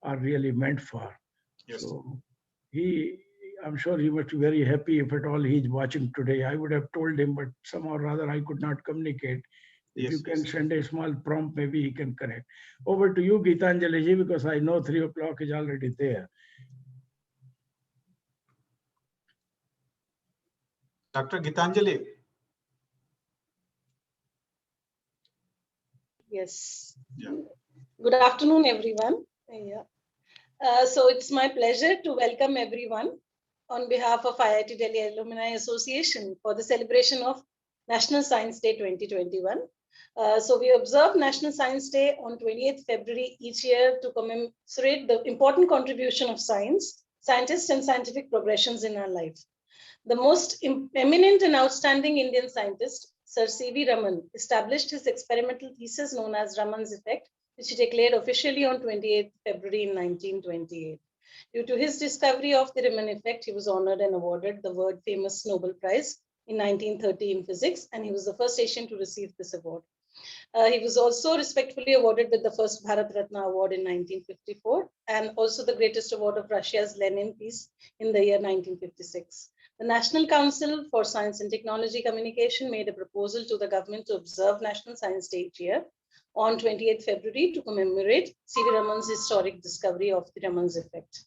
are really meant for. Yes. So I'm sure he must be very happy if at all he's watching today. I would have told him, but somehow or other I could not communicate. If you can send a small prompt, maybe he can correct. Over to you, Gitanjali ji, because I know 3 o'clock is already there. Dr. Gitanjali. Yes. Yeah. Good afternoon, everyone. Yeah. So it's my pleasure to welcome everyone on behalf of IIT Delhi Alumni Association for the celebration of National Science Day 2021. So we observe National Science Day on 28th February each year to commemorate the important contribution of scientists and scientific progressions in our life. The most eminent and outstanding Indian scientist, Sir C.V. Raman, established his experimental thesis known as Raman's effect, which he declared officially on 28th February in 1928. Due to his discovery of the Raman effect, he was honored and awarded the world famous Nobel Prize in 1930 in physics, and he was the first Asian to receive this award. He was also respectfully awarded with the first Bharat Ratna Award in 1954, and also the greatest award of Russia's Lenin Peace in the year 1956. The National Council for Science and Technology Communication made a proposal to the government to observe National Science Day each year on 28th February to commemorate C.V. Raman's historic discovery of the Raman's effect.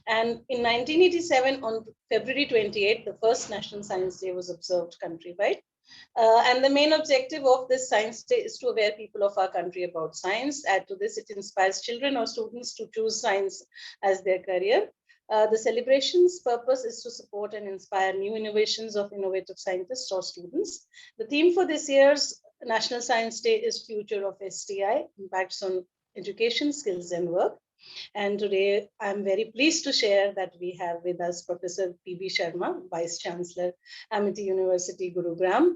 And in 1987, on February 28th, the first National Science Day was observed countrywide. And the main objective of this Science Day is to aware people of our country about science. Add to this, it inspires children or students to choose science as their career. The celebration's purpose is to support and inspire new innovations of innovative scientists or students. The theme for this year's National Science Day is Future of STI, Impacts on Education, Skills and Work. And today I'm very pleased to share that we have with us Professor P.B. Sharma, Vice Chancellor, Amity University, Gurugram,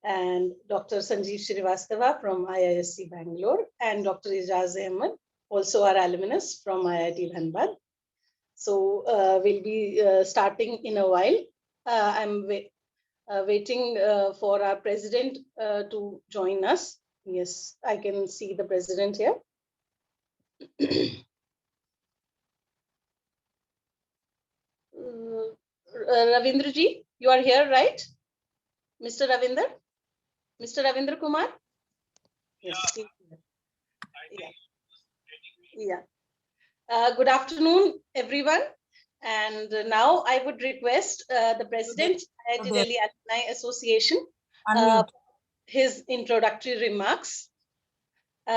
and Dr. Sanjeev Srivastava from IISc Bangalore, and Dr. Ijaz Ahmed, also our alumnus from IIT Dhanbad. So we'll be starting in a while. I'm waiting for our president to join us. Yes, I can see the president here. Ravindra ji, you are here, right? Mr. Ravinder? Mr. Ravindra Kumar? Yes. Yeah. Good afternoon, everyone. And now I would request the President, IIT Delhi Alumni Association, his introductory remarks.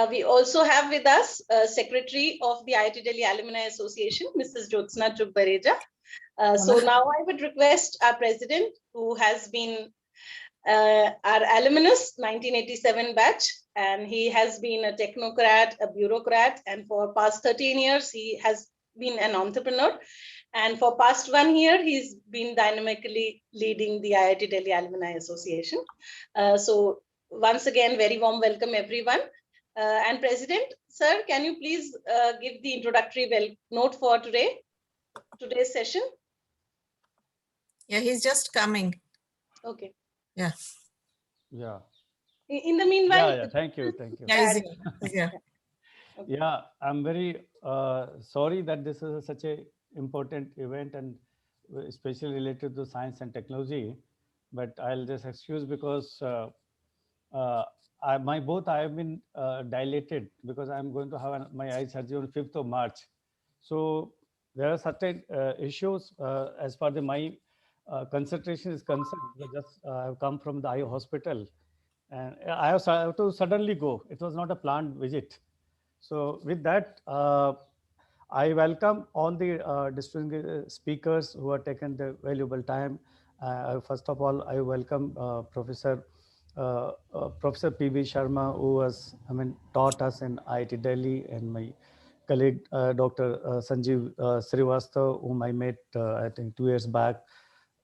We also have with us Secretary of the IIT Delhi Alumni Association, Mrs. Jyotsna Chugbareja. So now I would request our President, who has been our alumnus 1987 batch, and he has been a technocrat, a bureaucrat, and for past 13 years, he has been an entrepreneur. And for past 1 year, he's been dynamically leading the IIT Delhi Alumni Association. So once again, very warm welcome, everyone. And President, sir, can you please give the introductory note for today's session? Yeah, he's just coming. Okay. Yeah. Yeah. In the meanwhile, yeah. Thank you. Yeah, yeah. Okay. Yeah, I'm very sorry that this is such a important event and especially related to science and technology. But I'll just excuse because I have been dilated because I'm going to have my eye surgery on 5th of March. So there are certain issues as far as my concentration is concerned. I have come from the eye hospital and I have to suddenly go. It was not a planned visit. So with that, I welcome all the distinguished speakers who have taken the valuable time. First of all, I welcome Professor P.B. Sharma, who has taught us in IIT Delhi, and my colleague Dr. Sanjeev Srivastava, whom I met I think 2 years back.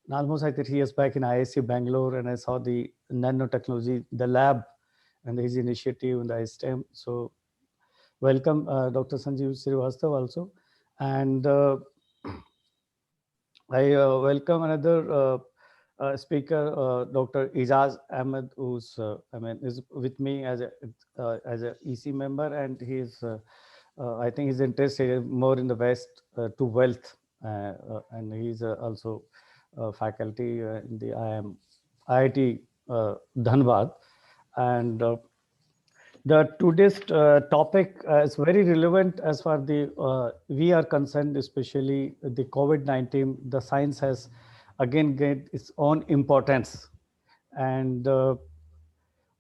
And almost I think 3 years back in IISc Bangalore, and I saw the nanotechnology, the lab, and his initiative in the STEM. So welcome Dr. Sanjeev Srivastava also. And I welcome another speaker, Dr. Ijaz Ahmed, who's is with me as a EC member, and he is I think his interest is more in the West to wealth, and he's also faculty in the IIT Dhanbad. And the today's topic is very relevant as far the we are concerned, especially the COVID-19. The science has again gained its own importance, and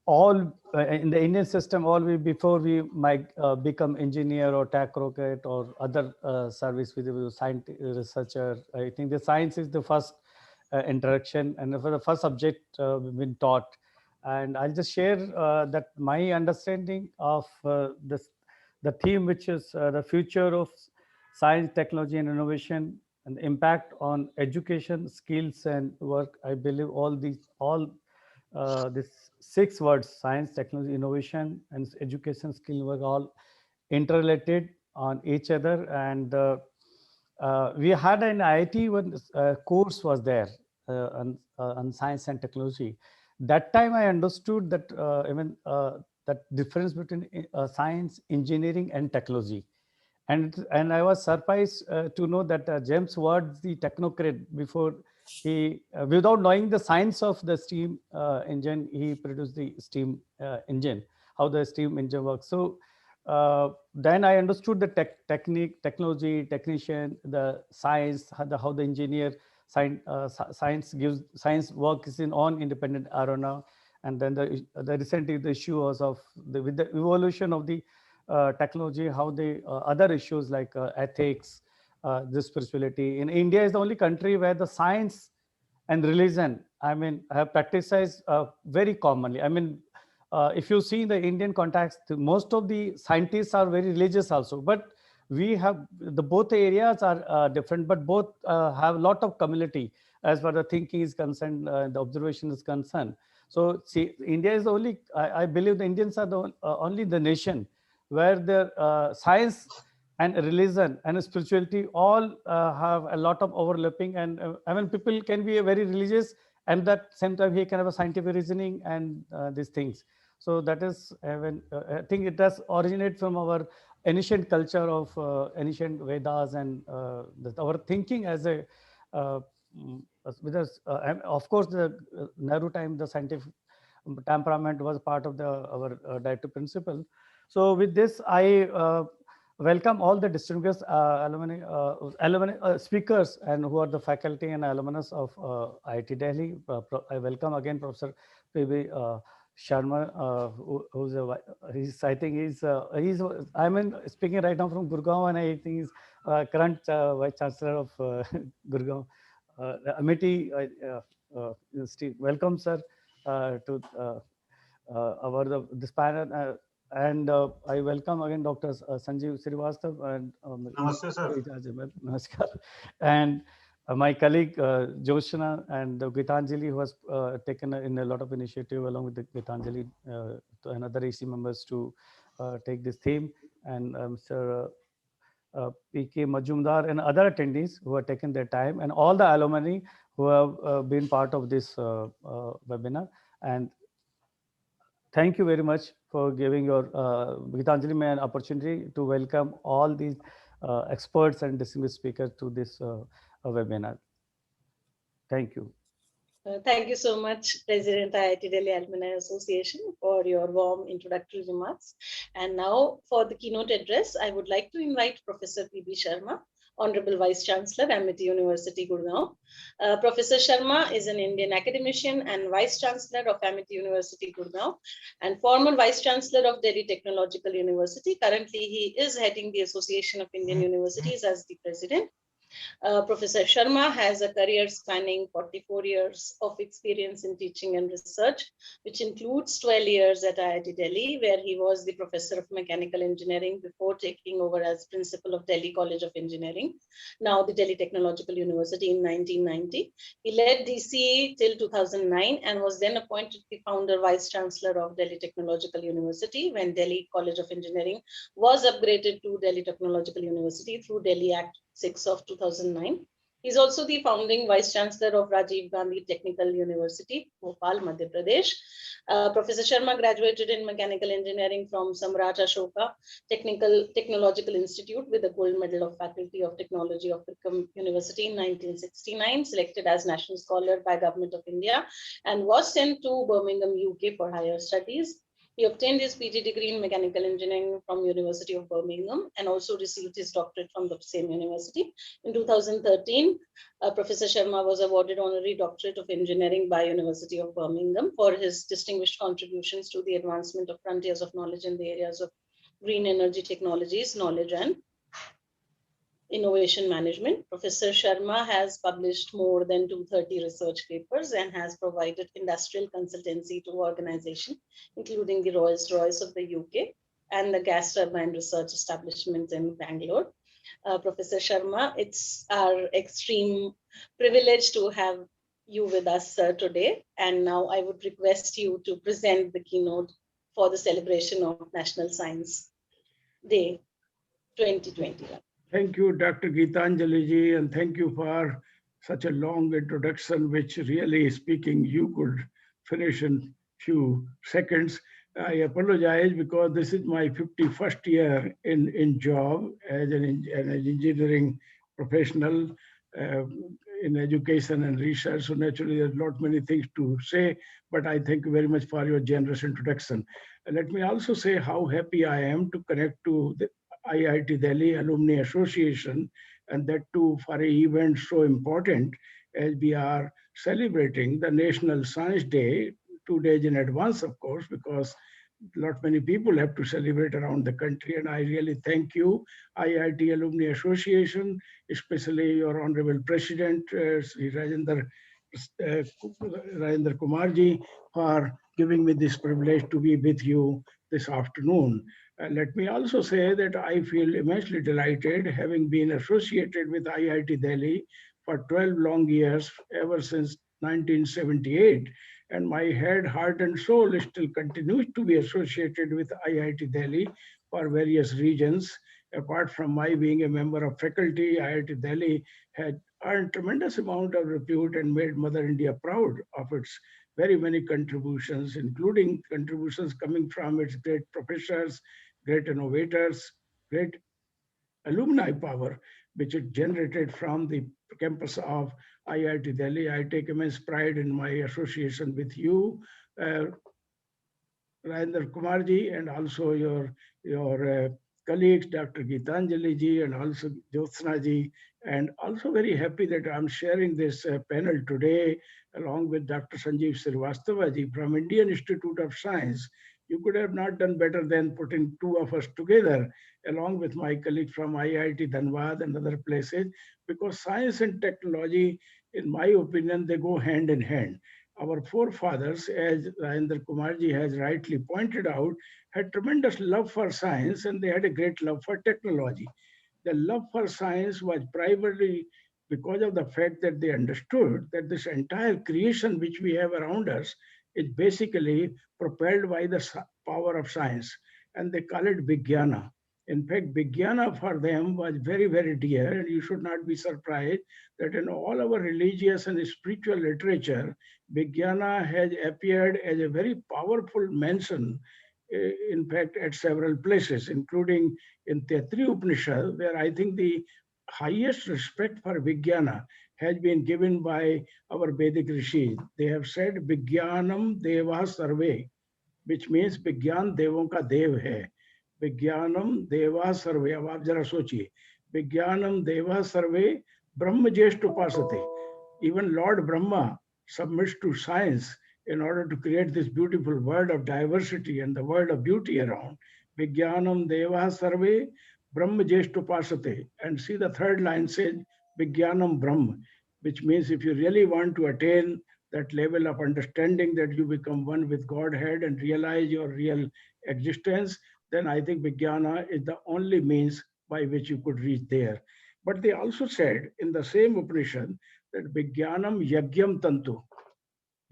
all in the Indian system, all we before we might become engineer or tech rocket or other service with the scientist researcher. I think the science is the first interaction and for the first subject we've been taught. And I'll just share that my understanding of this, the theme, which is the future of science, technology, and innovation, and the impact on education, skills, and work. I believe all these these 6 words: science, technology, innovation, and education, skill, work, all interrelated on each other. And we had an IIT when course was there on science and technology. That time I understood that even that difference between science, engineering, and technology. And I was surprised to know that James Watt, the technocrat, before he, without knowing the science of the steam engine, he produced the steam engine, how the steam engine works. So then I understood the technique, technology, technician, the science, how the engineer, science work is in on independent arena. And then the recently the issue was of with the evolution of the technology, how the other issues like ethics, the spirituality. In India is the only country where the science and religion, I mean, have practiced very commonly. I mean, if you see in the Indian context, most of the scientists are very religious also. But we have the both areas are different, but both have a lot of community as far as the thinking is concerned, the observation is concerned. So see, India is the only, I believe the Indians are the only the nation where their science and religion and spirituality all have a lot of overlapping. And I mean, people can be very religious and that same time he can have a scientific reasoning and these things. So that is, I think it does originate from our ancient culture of ancient Vedas and our thinking as a, with us, of course, the Nehru time, the scientific temperament was part of our directive principle. So with this, I welcome all the distinguished alumni speakers and who are the faculty and alumnus of IIT Delhi. I welcome again Professor P.B. Sharma, who's I think he's I mean speaking right now from Gurgaon, and I think he's current Vice Chancellor of Gurgaon Amity University. Welcome, sir, to our this panel. And I welcome again Dr. Sanjeev Srivastava and Namaste, sir. Namaskar. And my colleague Joshna and Gitanjali, who has taken in a lot of initiative along with the Gitanjali and other AC members to take this theme, and Mr. PK Majumdar and other attendees who have taken their time, and all the alumni who have been part of this webinar. And thank you very much for giving your Gitanjali me an opportunity to welcome all these experts and distinguished speakers to this webinar. Thank you. Thank you so much, President IIT Delhi Alumni Association, for your warm introductory remarks. And now for the keynote address, I would like to invite Professor P.B. Sharma, Honorable Vice Chancellor, Amity University, Gurgaon. Professor Sharma is an Indian academician and Vice Chancellor of Amity University, Gurgaon, and former Vice Chancellor of Delhi Technological University. Currently, he is heading the Association of Indian Universities as the President. Professor Sharma has a career spanning 44 years of experience in teaching and research, which includes 12 years at IIT Delhi, where he was the Professor of Mechanical Engineering before taking over as Principal of Delhi College of Engineering, now the Delhi Technological University, in 1990. He led DCE till 2009 and was then appointed the Founder Vice Chancellor of Delhi Technological University when Delhi College of Engineering was upgraded to Delhi Technological University through Delhi Act 6 of 2009. He's also the founding Vice Chancellor of Rajiv Gandhi Technical University, Bhopal, Madhya Pradesh. Professor Sharma graduated in Mechanical Engineering from Samrat Ashoka Technological Institute with a gold medal of Faculty of Technology of Wickham University in 1969, selected as National Scholar by Government of India, and was sent to Birmingham, UK for higher studies. He obtained his PG degree in mechanical engineering from University of Birmingham and also received his doctorate from the same university. In 2013, Professor Sharma was awarded honorary doctorate of engineering by University of Birmingham for his distinguished contributions to the advancement of frontiers of knowledge in the areas of green energy technologies, knowledge and innovation management. Professor Sharma has published more than 230 research papers and has provided industrial consultancy to organizations, including the Rolls-Royce of the UK and the Gas Turbine Research Establishment in Bangalore. Professor Sharma, it's our extreme privilege to have you with us today. And now I would request you to present the keynote for the celebration of National Science Day 2021. Thank you, Dr. Gitanjali ji, and thank you for such a long introduction, which really speaking, you could finish in few seconds. I apologize because this is my 51st year in job as an engineering professional in education and research. So naturally, there's not many things to say, but I thank you very much for your generous introduction. And let me also say how happy I am to connect to the IIT Delhi Alumni Association, and that too for an event so important as we are celebrating the National Science Day 2 days in advance, of course, because not many people have to celebrate around the country. And I really thank you, IIT Alumni Association, especially your Honorable President, Sri Rajendra Kumarji, for giving me this privilege to be with you this afternoon. Let me also say that I feel immensely delighted having been associated with IIT Delhi for 12 long years, ever since 1978. And my head, heart, and soul still continues to be associated with IIT Delhi for various reasons. Apart from my being a member of faculty, IIT Delhi had earned tremendous amount of repute and made Mother India proud of its very many contributions, including contributions coming from its great professors, great innovators, great alumni power, which it generated from the campus of IIT Delhi. I take immense pride in my association with you, Rajendra Kumarji, and also your colleagues, Dr. Gitanjali ji, and also Jyotsna ji, and also very happy that I'm sharing this panel today along with Dr. Sanjeev Srivastava ji from Indian Institute of Science. You could have not done better than putting two of us together, along with my colleague from IIT Dhanbad and other places, because science and technology, in my opinion, they go hand in hand. Our forefathers, as Rajendra Kumarji has rightly pointed out, had tremendous love for science, and they had a great love for technology. The love for science was primarily because of the fact that they understood that this entire creation which we have around us is basically propelled by the power of science, and they call it Vijnana. In fact, Vijnana for them was very, very dear, and you should not be surprised that in all our religious and spiritual literature, Vijnana has appeared as a very powerful mention, in fact, at several places, including in Tetri Upanishad, where I think the highest respect for Vijnana has been given by our Vedic rishis. They have said, Vijnanam Deva Sarve, which means Vijnan Devon ka Dev hai. Vijnanam Deva Sarve, अब आप जरा सोचिए, Vijnanam Deva Sarve Brahma Jeshtu Pasate. Even Lord Brahma submits to science in order to create this beautiful world of diversity and the world of beauty around. Vijnanam Deva Sarve Brahma Jeshtu Pasate. And see, the third line says Vijnanam Brahma, which means if you really want to attain that level of understanding that you become one with Godhead and realize your real existence, then I think Vijnana is the only means by which you could reach there. But they also said in the same Upanishad that Vijnanam Yagyam Tantu.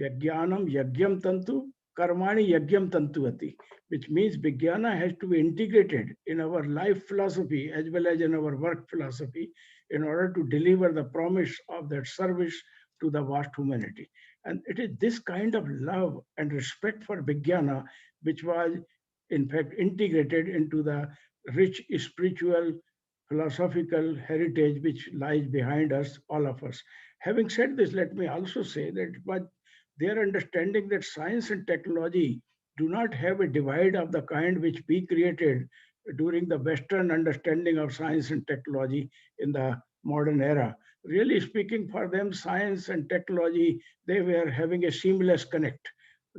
Vijnanam Yagyam Tantu karmani yagyam tantuvati, which means Vijnana has to be integrated in our life philosophy as well as in our work philosophy in order to deliver the promise of that service to the vast humanity. And it is this kind of love and respect for Vijnana which was in fact integrated into the rich spiritual philosophical heritage which lies behind us, all of us. Having said this, let me also say that but their understanding that science and technology do not have a divide of the kind which we created during the Western understanding of science and technology in the modern era. Really speaking, for them, science and technology, they were having a seamless connect.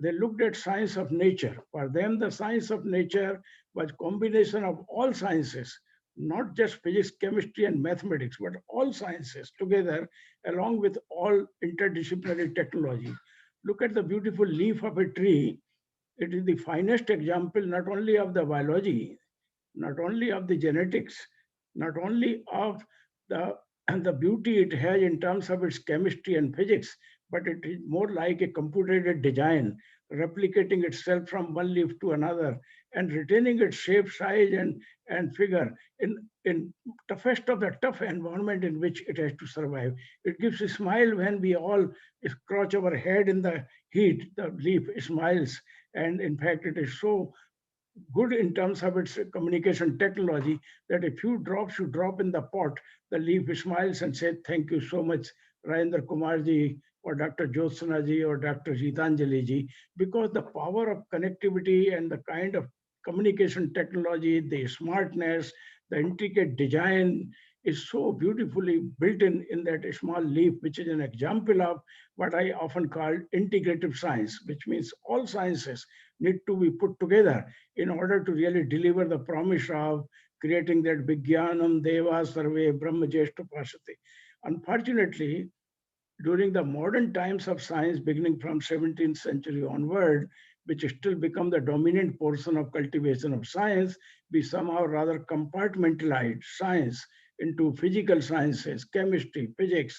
They looked at science of nature. For them, the science of nature was combination of all sciences, not just physics, chemistry, and mathematics, but all sciences together, along with all interdisciplinary technology. Look at the beautiful leaf of a tree. It is the finest example not only of the biology, not only of the genetics, not only of the, and the beauty it has in terms of its chemistry and physics, but it is more like a computer-aided design, replicating itself from one leaf to another and retaining its shape, size, and figure in toughest of the tough environment in which it has to survive. It gives a smile when we all scratch our head in the heat, the leaf smiles. And in fact, it is so good in terms of its communication technology that a few drops you drop in the pot, the leaf smiles and says, thank you so much, Rajendra Kumarji, or Dr. Jyotsna ji, or Dr. Gitanjali ji, because the power of connectivity and the kind of communication technology, the smartness, the intricate design is so beautifully built in that small leaf, which is an example of what I often call integrative science, which means all sciences need to be put together in order to really deliver the promise of creating that Vijnanam Deva Sarve Brahma Jeshta Pasate. Unfortunately, during the modern times of science, beginning from 17th century onward, which still become the dominant portion of cultivation of science, we somehow rather compartmentalized science into physical sciences, chemistry, physics,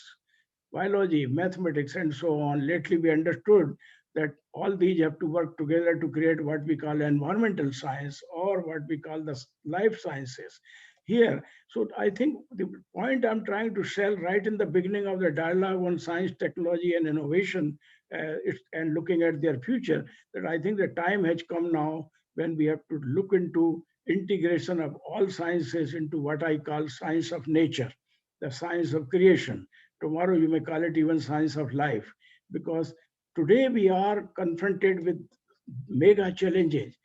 biology, mathematics, and so on. Lately, we understood that all these have to work together to create what we call environmental science or what we call the life sciences here. So I think the point I'm trying to sell right in the beginning of the dialogue on science, technology, and innovation and looking at their future, that I think the time has come now when we have to look into integration of all sciences into what I call science of nature, the science of creation. Tomorrow you may call it even science of life, because today we are confronted with mega challenges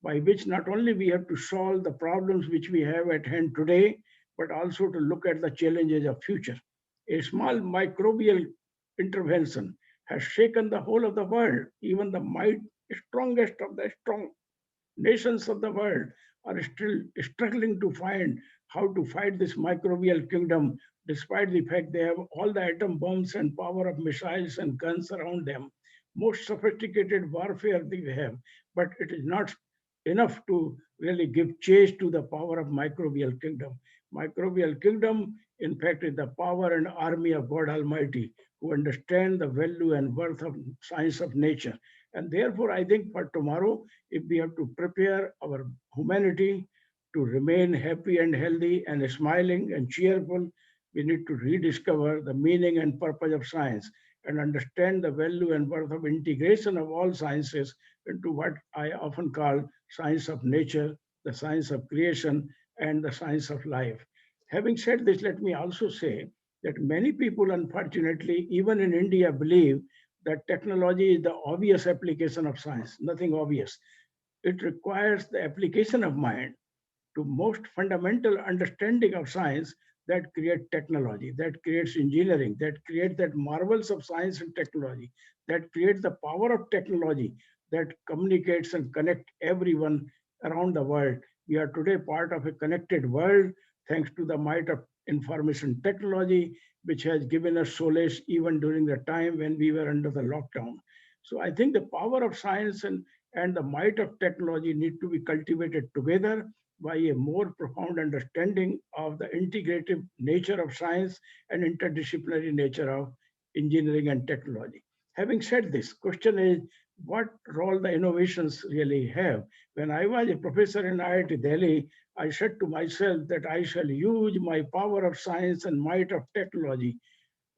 by which not only we have to solve the problems which we have at hand today, but also to look at the challenges of future. A small microbial intervention has shaken the whole of the world. Even the strongest of the strong nations of the world are still struggling to find how to fight this microbial kingdom, despite the fact they have all the atom bombs and power of missiles and guns around them. Most sophisticated warfare they have, but it is not enough to really give chase to the power of microbial kingdom. Microbial kingdom, in fact, is the power and army of God Almighty, who understand the value and worth of science of nature. And therefore, I think for tomorrow, if we have to prepare our humanity to remain happy and healthy and smiling and cheerful, we need to rediscover the meaning and purpose of science and understand the value and worth of integration of all sciences into what I often call science of nature, the science of creation, and the science of life. Having said this, let me also say that many people, unfortunately, even in India, believe that technology is the obvious application of science, nothing obvious. It requires the application of mind to most fundamental understanding of science that create technology, that creates engineering, that create that marvels of science and technology, that creates the power of technology that communicates and connect everyone around the world. We are today part of a connected world thanks to the might of information technology, which has given us solace even during the time when we were under the lockdown. So I think the power of science and the might of technology need to be cultivated together by a more profound understanding of the integrative nature of science and interdisciplinary nature of engineering and technology. Having said this, question is what role the innovations really have. When I was a professor in IIT Delhi, I said to myself that I shall use my power of science and might of technology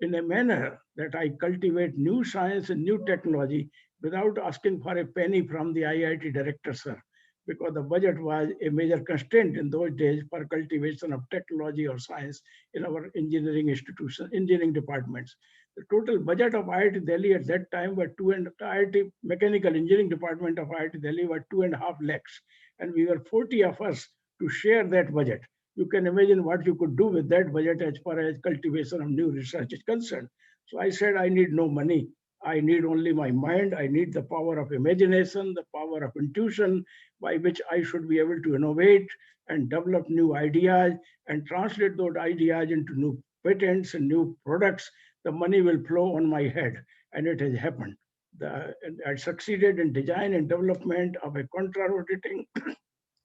in a manner that I cultivate new science and new technology without asking for a penny from the IIT director, sir, because the budget was a major constraint in those days for cultivation of technology or science in our engineering institutions, engineering departments. The total budget of IIT Delhi at that time was IIT Mechanical Engineering Department of IIT Delhi was 2.5 lakhs, and we were 40 of us to share that budget. You can imagine what you could do with that budget as far as cultivation of new research is concerned. So I said, I need no money. I need only my mind. I need the power of imagination, the power of intuition, by which I should be able to innovate and develop new ideas and translate those ideas into new patents and new products. The money will flow on my head, and it has happened. I succeeded in design and development of a contra-rotating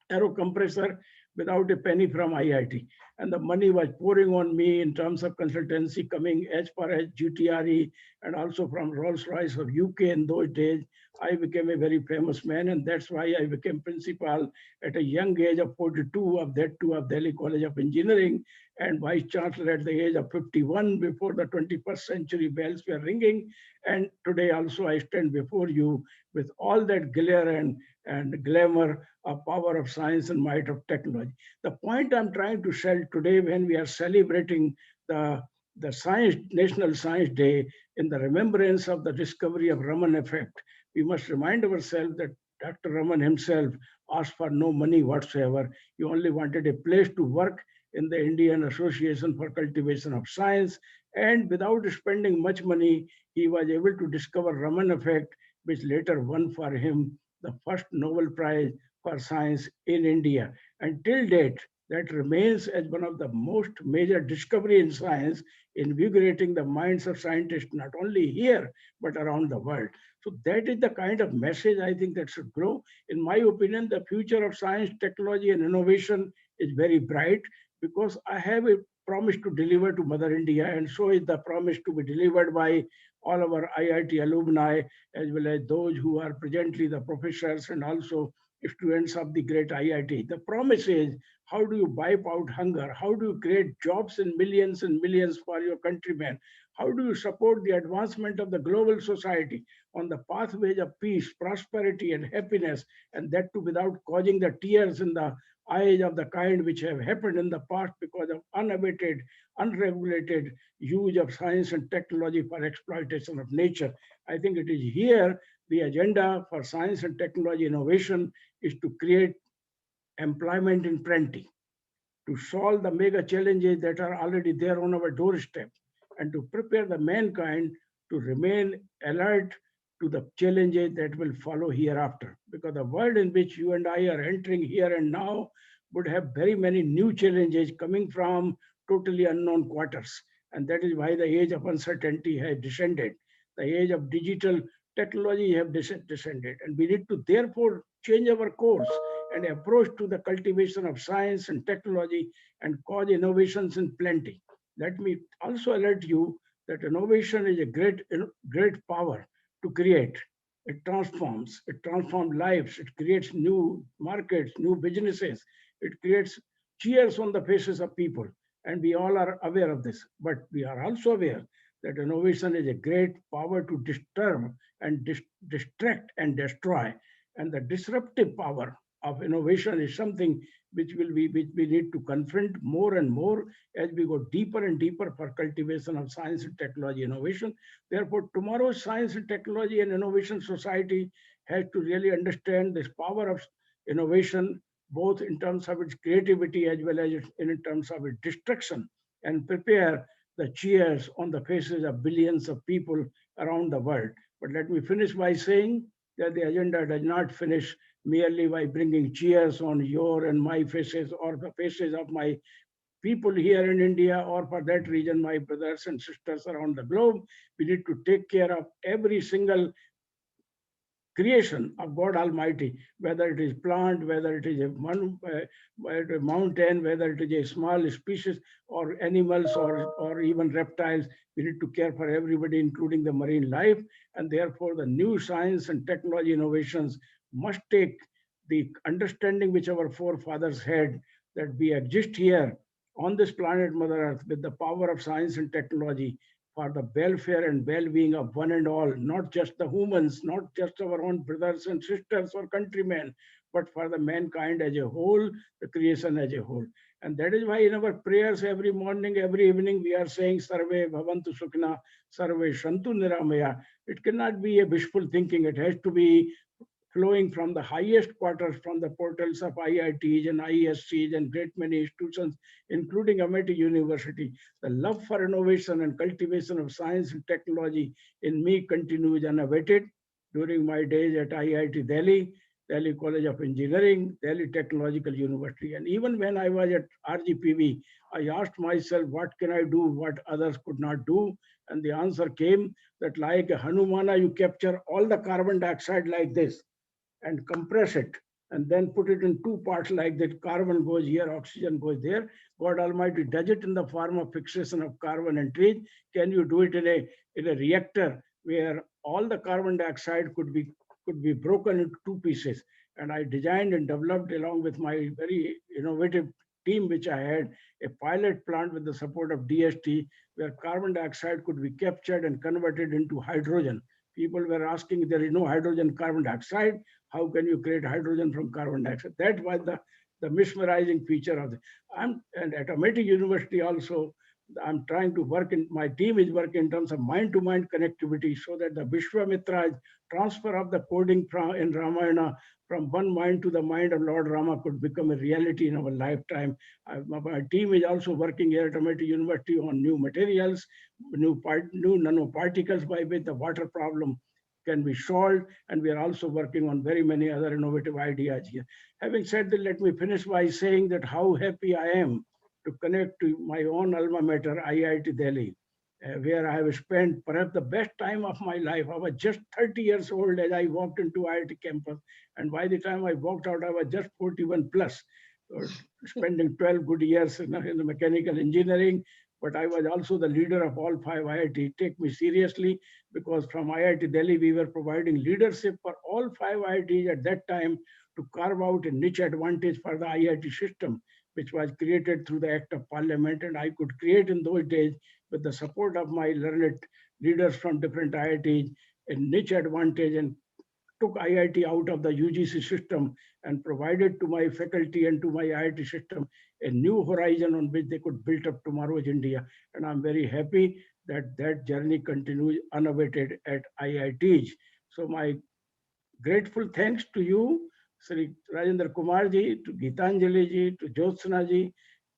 aero compressor without a penny from IIT. And the money was pouring on me in terms of consultancy coming as far as GTRE and also from Rolls-Royce of UK in those days. I became a very famous man, and that's why I became principal at a young age of 42 of that too of Delhi College of Engineering, and vice chancellor at the age of 51 before the 21st century bells were ringing. And today also I stand before you with all that glare and glamour of power of science and might of technology. The point I'm trying to sell today when we are celebrating the National Science Day in the remembrance of the discovery of Raman effect, we must remind ourselves that Dr. Raman himself asked for no money whatsoever. He only wanted a place to work in the Indian Association for Cultivation of Science. And without spending much money, he was able to discover Raman effect, which later won for him the first Nobel Prize for Science in India. And till date, that remains as one of the most major discovery in science, invigorating the minds of scientists, not only here, but around the world. So that is the kind of message I think that should grow. In my opinion, the future of science, technology, and innovation is very bright because I have a promise to deliver to Mother India, and so is the promise to be delivered by all our IIT alumni, as well as those who are presently the professors and also students of the great IIT. The promise is, how do you wipe out hunger? How do you create jobs in millions and millions for your countrymen? How do you support the advancement of the global society on the pathways of peace, prosperity, and happiness, and that too without causing the tears in the eyes of the kind which have happened in the past because of unabated, unregulated use of science and technology for exploitation of nature. I think it is here the agenda for science and technology innovation is to create employment in plenty, to solve the mega challenges that are already there on our doorstep, and to prepare the mankind to remain alert to the challenges that will follow hereafter. Because the world in which you and I are entering here and now would have very many new challenges coming from totally unknown quarters. And that is why the age of uncertainty has descended. The age of digital technology have descended. And we need to therefore change our course and approach to the cultivation of science and technology and cause innovations in plenty. Let me also alert you that innovation is a great power to create. It transforms lives, it creates new markets, new businesses, it creates cheers on the faces of people. And we all are aware of this. But we are also aware that innovation is a great power to disturb and distract and destroy. And the disruptive power of innovation is something which we need to confront more and more as we go deeper and deeper for cultivation of science and technology innovation. Therefore, tomorrow's science and technology and innovation society has to really understand this power of innovation, both in terms of its creativity as well as in terms of its destruction, and prepare the cheers on the faces of billions of people around the world. But let me finish by saying that the agenda does not finish merely by bringing cheers on your and my faces or the faces of my people here in India, or for that region, my brothers and sisters around the globe. We need to take care of every single creation of God Almighty, whether it is plant, whether it is a mountain, whether it is a small species or animals or even reptiles. We need to care for everybody, including the marine life. And therefore, the new science and technology innovations must take the understanding which our forefathers had, that we exist here on this planet Mother Earth with the power of science and technology for the welfare and well-being of one and all, not just the humans, not just our own brothers and sisters or countrymen, but for the mankind as a whole, the creation as a whole. And that is why in our prayers every morning, every evening, we are saying Sarve Bhavantu Sukhna, Sarve Shantu Niramaya. It cannot be a wishful thinking. It has to be flowing from the highest quarters, from the portals of IITs and ISCs and great many institutions, including Amity University. The love for innovation and cultivation of science and technology in me continues unabated. During my days at IIT Delhi, Delhi College of Engineering, Delhi Technological University. And even when I was at RGPV, I asked myself, what can I do what others could not do? And the answer came that like a Hanumana, you capture all the carbon dioxide like this and compress it and then put it in two parts like that. Carbon goes here, oxygen goes there. God Almighty does it in the form of fixation of carbon and trees. Can you do it in a reactor where all the carbon dioxide could be broken into two pieces? And I designed and developed, along with my very innovative team which I had, a pilot plant with the support of DST, where carbon dioxide could be captured and converted into hydrogen. People were asking, there is no hydrogen, carbon dioxide. How can you create hydrogen from carbon dioxide? That was the mesmerizing feature of it. And at Amity University also, I'm trying to work my team is working in terms of mind-to-mind connectivity so that the Vishwamitra's transfer of the coding in Ramayana from one mind to the mind of Lord Rama could become a reality in our lifetime. My team is also working here at Amity University on new materials, new nanoparticles by which the water problem can be solved, and we are also working on very many other innovative ideas here. Having said that, let me finish by saying that how happy I am to connect to my own alma mater, IIT Delhi, where I have spent perhaps the best time of my life. I was just 30 years old as I walked into IIT campus, and by the time I walked out, I was just 41 plus, spending 12 good years in the mechanical engineering. But I was also the leader of all 5 IIT. Take me seriously, because from IIT Delhi, we were providing leadership for all 5 IITs at that time to carve out a niche advantage for the IIT system, which was created through the Act of Parliament. And I could create in those days, with the support of my learned leaders from different IITs, a niche advantage, and took IIT out of the UGC system and provided to my faculty and to my IIT system a new horizon on which they could build up tomorrow's India. And I'm very happy that that journey continues unabated at IITs. So my grateful thanks to you, Sri Rajendra Kumar ji, to Gitanjali ji, to Jyotsna ji,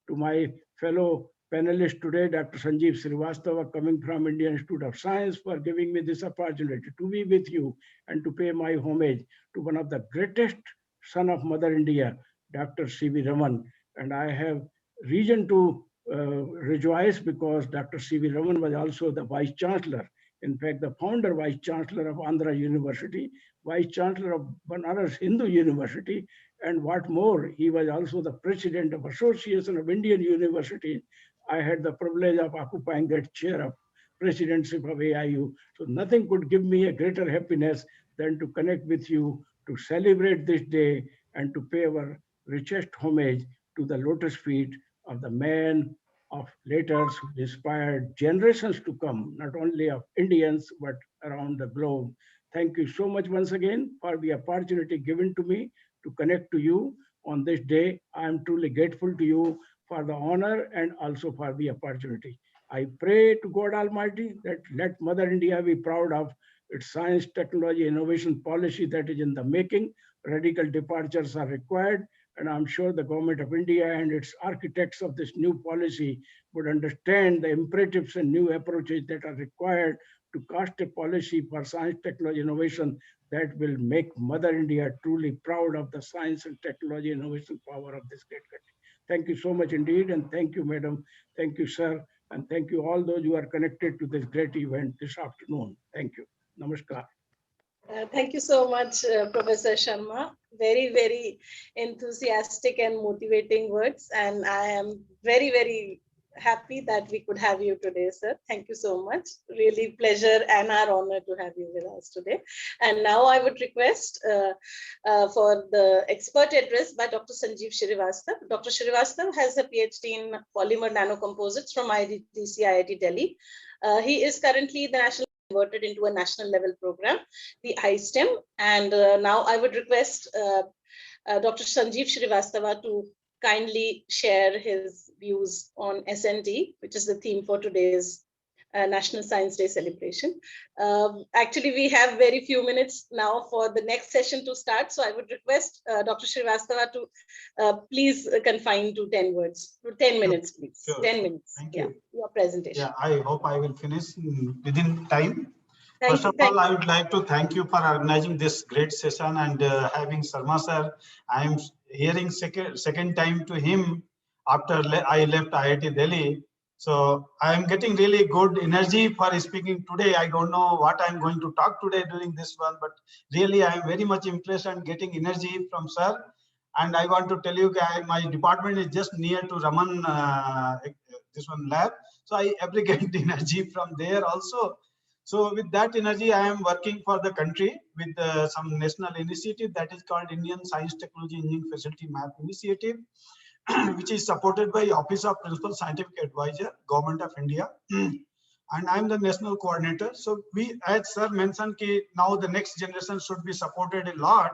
to my fellow panelist today, Dr. Sanjeev Srivastava, coming from Indian Institute of Science, for giving me this opportunity to be with you and to pay my homage to one of the greatest son of Mother India, Dr. C.V. Raman. And I have reason to rejoice because Dr. C.V. Raman was also the Vice Chancellor, in fact, the founder Vice Chancellor of Andhra University, Vice Chancellor of Banaras Hindu University, and what more, he was also the President of Association of Indian Universities. I had the privilege of occupying that chair of presidency of AIU. So nothing could give me a greater happiness than to connect with you, to celebrate this day, and to pay our richest homage to the lotus feet of the man of letters who inspired generations to come, not only of Indians, but around the globe. Thank you so much once again for the opportunity given to me to connect to you on this day. I am truly grateful to you for the honor and also for the opportunity. I pray to God Almighty that let Mother India be proud of its science, technology, innovation policy that is in the making. Radical departures are required, and I'm sure the government of India and its architects of this new policy would understand the imperatives and new approaches that are required to cast a policy for science, technology, innovation that will make Mother India truly proud of the science and technology innovation power of this great country. Thank you so much indeed, and thank you, madam. Thank you, sir, and thank you all those who are connected to this great event this afternoon. Thank you. Namaskar. Thank you so much, Professor Sharma. Very, very enthusiastic and motivating words. And I am very, very happy that we could have you today, sir. Thank you so much. Really pleasure and our honor to have you with us today. And now I would request for the expert address by Dr. Sanjeev Srivastava. Dr. Srivastava has a PhD in polymer nanocomposites from IITC IIT Delhi. He is currently the national converted into a national level program, the iSTEM. And now I would request Dr. Sanjeev Srivastava to kindly share his views on SND, which is the theme for today's National Science Day celebration. Actually, we have very few minutes now for the next session to start. So I would request Dr. Srivastava to please confine to 10 words, to 10 minutes, please. Sure. 10 minutes. Thank Yeah, you. your presentation. Yeah, I hope I will finish within time. Thank First you. of all, I would like to thank you for organizing this great session and having Sharma sir. I am hearing second time to him after I left IIT Delhi. So I am getting really good energy for speaking today. I don't know what I'm going to talk today during this one, but really I am very much impressed and getting energy from sir. And I want to tell you guys, my department is just near to Raman, this one lab. So I aggregate energy from there also. So with that energy, I am working for the country with some national initiative that is called Indian Science Technology Engineering Facility Map Initiative, which is supported by Office of Principal Scientific Advisor, Government of India. And I'm the national coordinator. So we, as sir mentioned, now the next generation should be supported a lot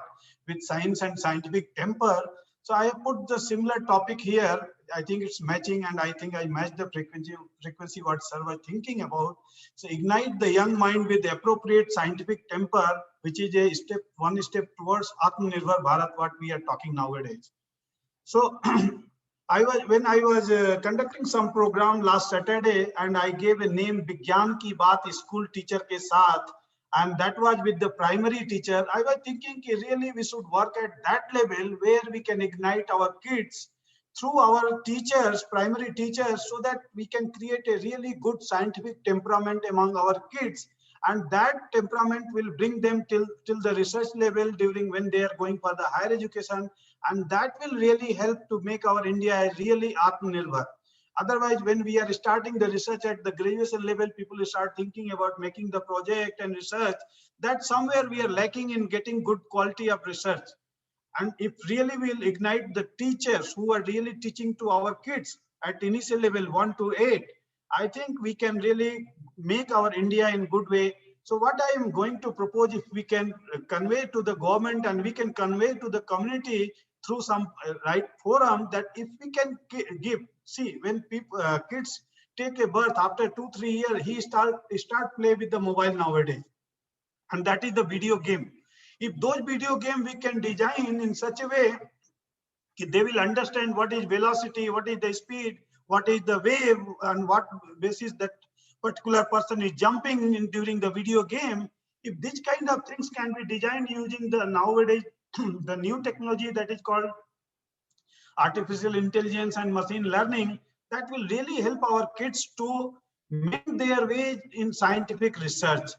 with science and scientific temper. So I have put the similar topic here. I think it's matching, and I think I matched the frequency what sir was thinking about. So ignite the young mind with the appropriate scientific temper, which is one step towards Atmanirbhar Bharat, what we are talking nowadays. So when I was conducting some program last Saturday, and I gave a name Vigyan Ki Baat School Teacher Ke Saath, and that was with the primary teacher. I was thinking really we should work at that level where we can ignite our kids through our teachers, primary teachers, so that we can create a really good scientific temperament among our kids. And that temperament will bring them till the research level during when they are going for the higher education. And that will really help to make our India really Atmanirbhar. Otherwise, when we are starting the research at the graduation level, people start thinking about making the project and research. That somewhere we are lacking in getting good quality of research. And if really we'll ignite the teachers who are really teaching to our kids at initial level 1 to 8, I think we can really make our India in good way. So what I am going to propose, if we can convey to the government and we can convey to the community through some right forum, that if we can give, see, when people, kids take a birth after 2-3 years, he start play with the mobile nowadays, and that is the video game. If those video game we can design in such a way that they will understand what is velocity, what is the speed, what is the wave, and what basis that particular person is jumping in during the video game. If this kind of things can be designed using the nowadays the new technology that is called artificial intelligence and machine learning, that will really help our kids to make their way in scientific research.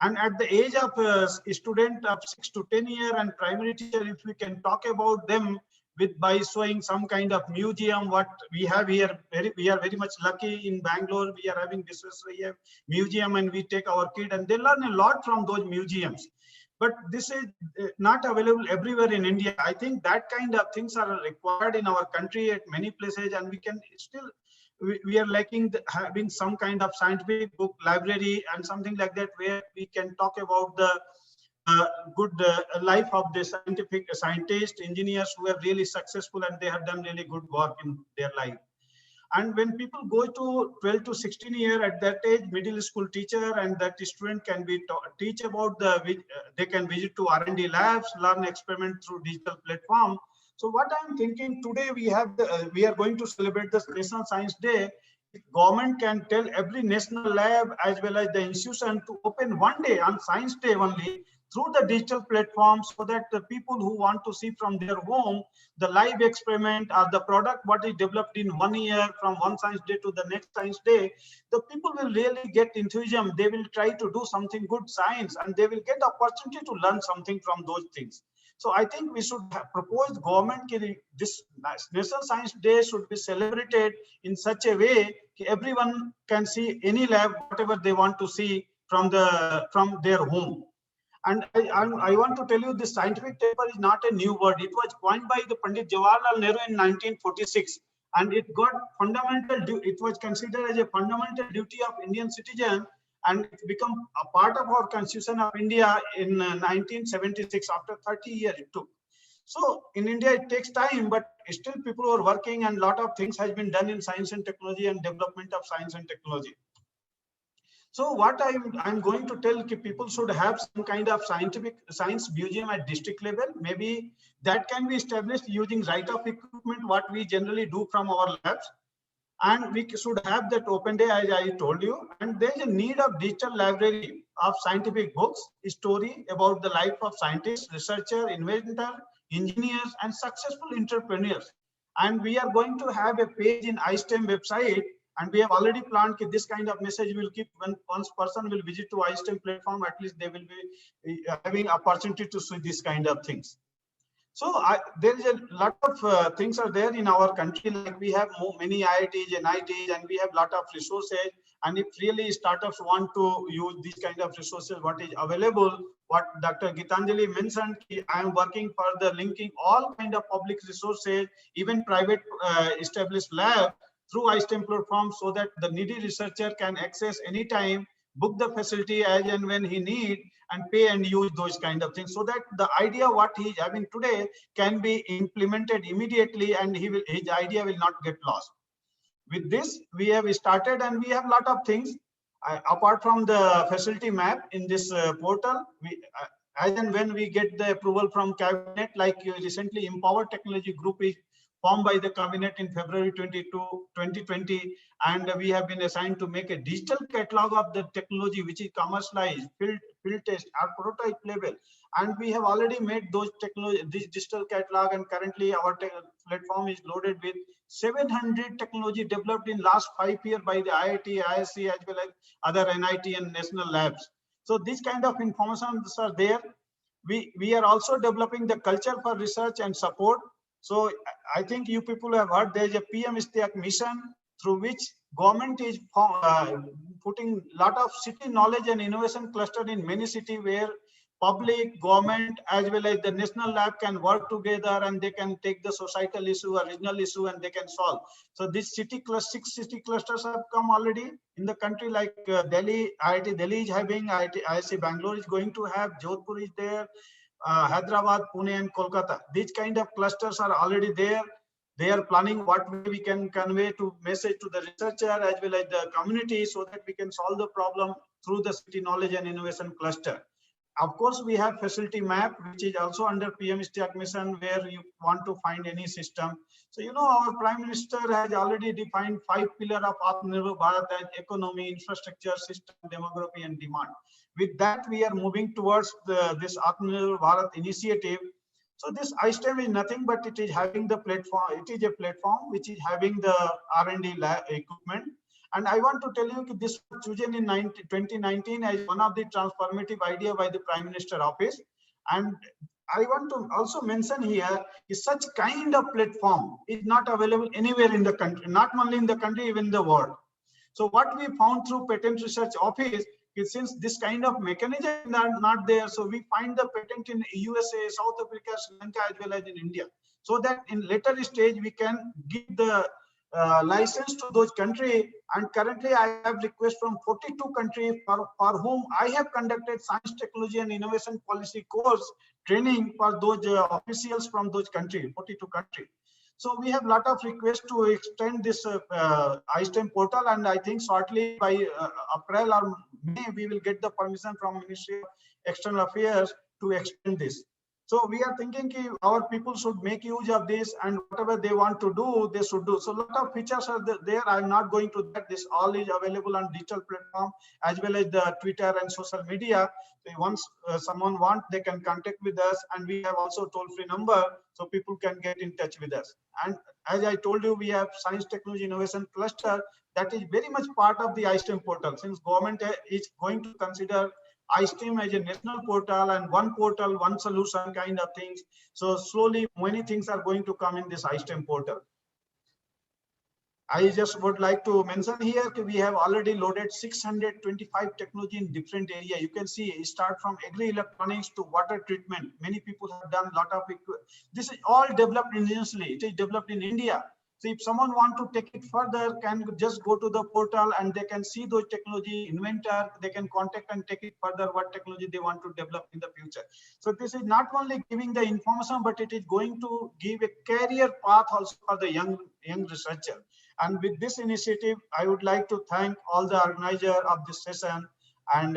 And at the age of a student of 6 to 10 years and primary teacher, if we can talk about them with by showing some kind of museum, what we have here, we are very much lucky in Bangalore. We are having this museum, and we take our kid and they learn a lot from those museums. But this is not available everywhere in India. I think that kind of things are required in our country at many places, and we can still, we are lacking having some kind of scientific book library and something like that, where we can talk about the good life of the scientists, engineers who are really successful and they have done really good work in their life. And when people go to 12 to 16 years, at that age, middle school teacher, and that student can be teach about they can visit to R&D labs, learn experiment through digital platform. So what I'm thinking today, we are going to celebrate the National Science Day. If government can tell every national lab as well as the institution to open one day on Science Day only, through the digital platform, so that the people who want to see from their home the live experiment or the product what is developed in 1 year from one science day to the next science day, the people will really get enthusiasm. They will try to do something good science, and they will get the opportunity to learn something from those things. So I think we should have proposed government this National Science Day should be celebrated in such a way that everyone can see any lab, whatever they want to see from their home. And I want to tell you, this scientific paper is not a new word. It was coined by the Pandit Jawaharlal Nehru in 1946, and it got it was considered as a fundamental duty of Indian citizen, and it became a part of our Constitution of India in 1976. After 30 years it took. So in India it takes time, but still people are working, and a lot of things has been done in science and technology and development of science and technology. So what I'm going to tell people should have some kind of science museum at district level. Maybe that can be established using right of equipment, what we generally do from our labs. And we should have that open day, as I told you. And there's a need of digital library of scientific books, story about the life of scientists, researcher, inventor, engineers, and successful entrepreneurs. And we are going to have a page in iSTEM website. And we have already planned that this kind of message will keep when once person will visit to iSTEM platform, at least they will be having opportunity to see this kind of things. So there is a lot of things are there in our country. Like we have many IITs and NITs, and we have a lot of resources. And if really startups want to use these kind of resources, what is available, what Dr. Gitanjali mentioned, I am working for the linking all kind of public resources, even private established lab through iSTEM platform, so that the needy researcher can access anytime, book the facility as and when he need, and pay and use those kind of things, so that the idea what he is having today can be implemented immediately, and his idea will not get lost. With this, we have started, and we have a lot of things. Apart from the facility map in this portal, as and when we get the approval from cabinet, like recently Empower Technology Group is formed by the cabinet in February 2020, and we have been assigned to make a digital catalog of the technology which is commercialized, field test or prototype level. And we have already made those technology, this digital catalog, and currently our platform is loaded with 700 technology developed in last 5 years by the IIT, ISC, as well as other NIT and national labs. So these kind of informations are there. We are also developing the culture for research and support. So I think you people have heard there is a PM ISTIAC mission through which government is putting a lot of city knowledge and innovation cluster in many cities, where public, government, as well as the national lab can work together, and they can take the societal issue or regional issue and they can solve. So this 6 city clusters have come already in the country, like Delhi, IIT Delhi is having, IIC Bangalore is going to have, Jodhpur is there, Hyderabad, Pune, and Kolkata. These kind of clusters are already there. They are planning what way we can convey to message to the researcher as well as the community, so that we can solve the problem through the city knowledge and innovation cluster. Of course, we have facility map, which is also under PM ISTIAC mission, where you want to find any system. So, you know, our Prime Minister has already defined 5 pillars of Atmanirbhar Bharat as economy, infrastructure, system, demography, and demand. With that, we are moving towards this Atmanirbhar Bharat initiative. So this iSTEM is nothing but it is having the platform. It is a platform which is having the R&D lab equipment. And I want to tell you that this was chosen in 2019 as one of the transformative idea by the Prime Minister office. And I want to also mention here is such kind of platform is not available anywhere in the country, not only in the country, even in the world. So what we found through Patent Research Office is, since this kind of mechanism are not there, so we find the patent in USA, South Africa, Sri Lanka, as well as in India, so that in later stage we can give the license to those countries. And currently I have requests from 42 countries for whom I have conducted science, technology, and innovation policy course training for those officials from those countries, 42 countries. So we have a lot of requests to extend this iSTEM portal, and I think shortly by April or May we will get the permission from Ministry of External Affairs to extend this. So we are thinking our people should make use of this, and whatever they want to do, they should do. So a lot of features are there. I'm not going to that. This all is available on digital platform as well as the Twitter and social media. So once someone want, they can contact with us, and we have also toll-free number so people can get in touch with us. And as I told you, we have Science Technology Innovation Cluster that is very much part of the iSTEM portal. Since government is going to consider iSTEM as a national portal and one portal, one solution kind of things. So slowly many things are going to come in this iSTEM portal. I just would like to mention here that we have already loaded 625 technology in different areas. You can see it start from agri-electronics to water treatment. Many people have done a lot of it. This is all developed indigenously. It is developed in India. So if someone want to take it further, can just go to the portal and they can see those technology inventor. They can contact and take it further what technology they want to develop in the future. So this is not only giving the information, but it is going to give a career path also for the young researcher. And with this initiative, I would like to thank all the organizer of this session. And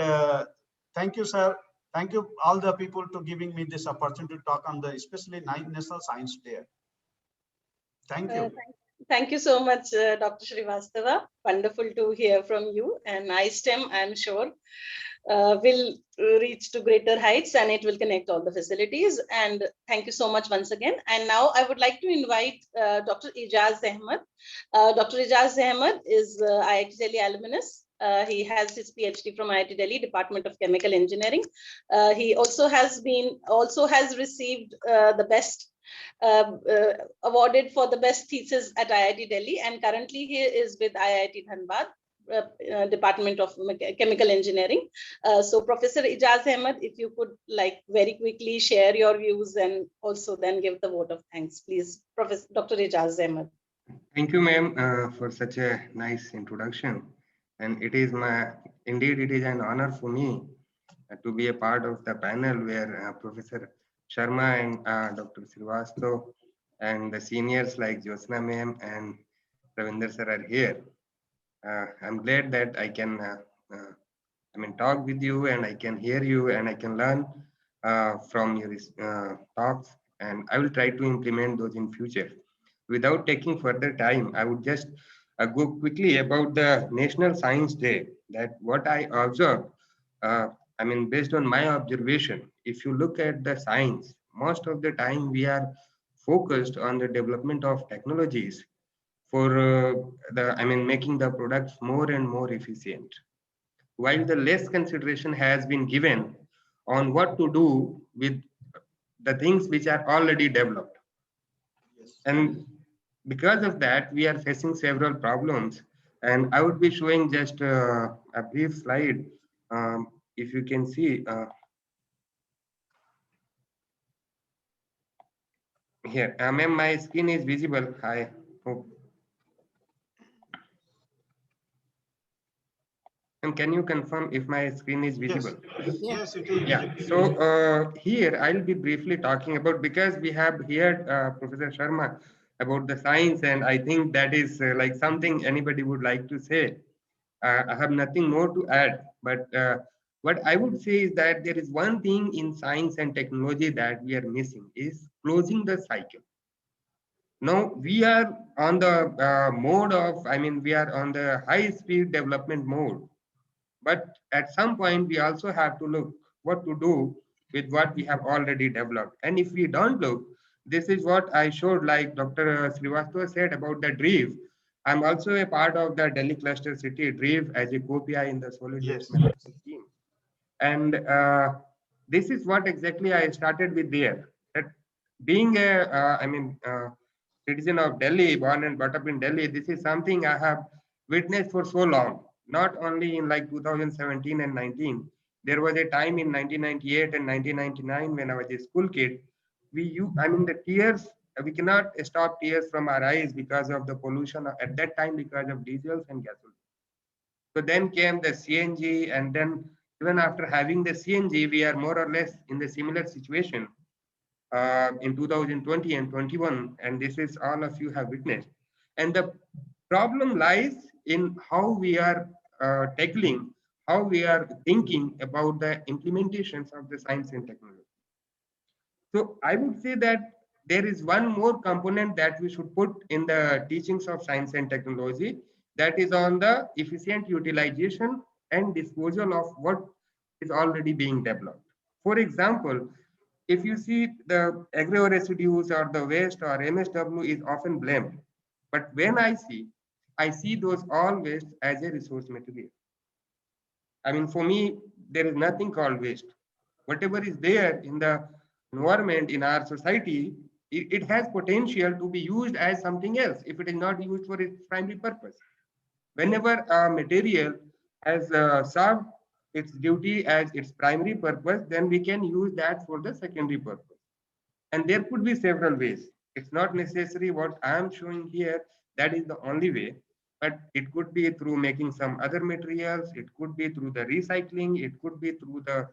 thank you, sir. Thank you all the people to giving me this opportunity to talk on the especially National Science Day. Thank you. Thank you so much, Dr. Srivastava. Wonderful to hear from you. And iSTEM, I'm sure, will reach to greater heights and it will connect all the facilities. And thank you so much once again. And now I would like to invite Dr. Ijaz Ahmed. Dr. Ijaz Ahmed is IIT Delhi alumnus. He has his PhD from IIT Delhi, Department of Chemical Engineering. He also has received the best awarded for the best thesis at IIT Delhi, and currently he is with IIT Dhanbad, Department of Chemical Engineering. So Professor Ijaz Ahmed, if you could very quickly share your views and also then give the vote of thanks, please, Professor Dr. Ijaz Ahmed. Thank you, ma'am, for such a nice introduction. And indeed it is an honor for me to be a part of the panel where Professor Sharma and Dr. Srivastava and the seniors like Jyotsna ma'am and Ravinder sir are here. I'm glad that I can talk with you and I can hear you and I can learn from your talks, and I will try to implement those in future. Without taking further time, I would just go quickly about the National Science Day. That what I observed, based on my observation, if you look at the science, most of the time we are focused on the development of technologies for making the products more and more efficient, while the less consideration has been given on what to do with the things which are already developed. Yes. And because of that, we are facing several problems. And I would be showing just a brief slide. If you can see here, ma'am, my screen is visible. I hope. And can you confirm if my screen is visible? Yes, it is. Yeah. So here I'll be briefly talking about, because we have heard Professor Sharma about the science, and I think that is like something anybody would like to say. I have nothing more to add, but what I would say is that there is one thing in science and technology that we are missing is closing the cycle. Now we are on the mode of, we are on the high speed development mode. But at some point, we also have to look what to do with what we have already developed. And if we don't look, this is what I showed, like Dr. Srivastava said about the DREAV. I'm also a part of the Delhi Cluster City DREAV as a co-PI in the solid waste management team. And this is what exactly I started with there. That being a, citizen of Delhi, born and brought up in Delhi, this is something I have witnessed for so long. Not only in like 2017 and 19. There was a time in 1998 and 1999 when I was a school kid. The tears, we cannot stop tears from our eyes because of the pollution at that time, because of diesels and gasoline. So then came the CNG, and then even after having the CNG, we are more or less in the similar situation in 2020 and 21, and this is all of you have witnessed. And the problem lies in how we are tackling, how we are thinking about the implementations of the science and technology. So I would say that there is one more component that we should put in the teachings of science and technology, that is on the efficient utilization and disposal of what is already being developed. For example, if you see the agro residues or the waste or MSW is often blamed. But when I see those all waste as a resource material. I mean, for me, there is nothing called waste. Whatever is there in the environment in our society, it has potential to be used as something else if it is not used for its primary purpose. Whenever a material has served its duty as its primary purpose, then we can use that for the secondary purpose. And there could be several ways. It's not necessary what I am showing here, that is the only way, but it could be through making some other materials, it could be through the recycling, it could be through the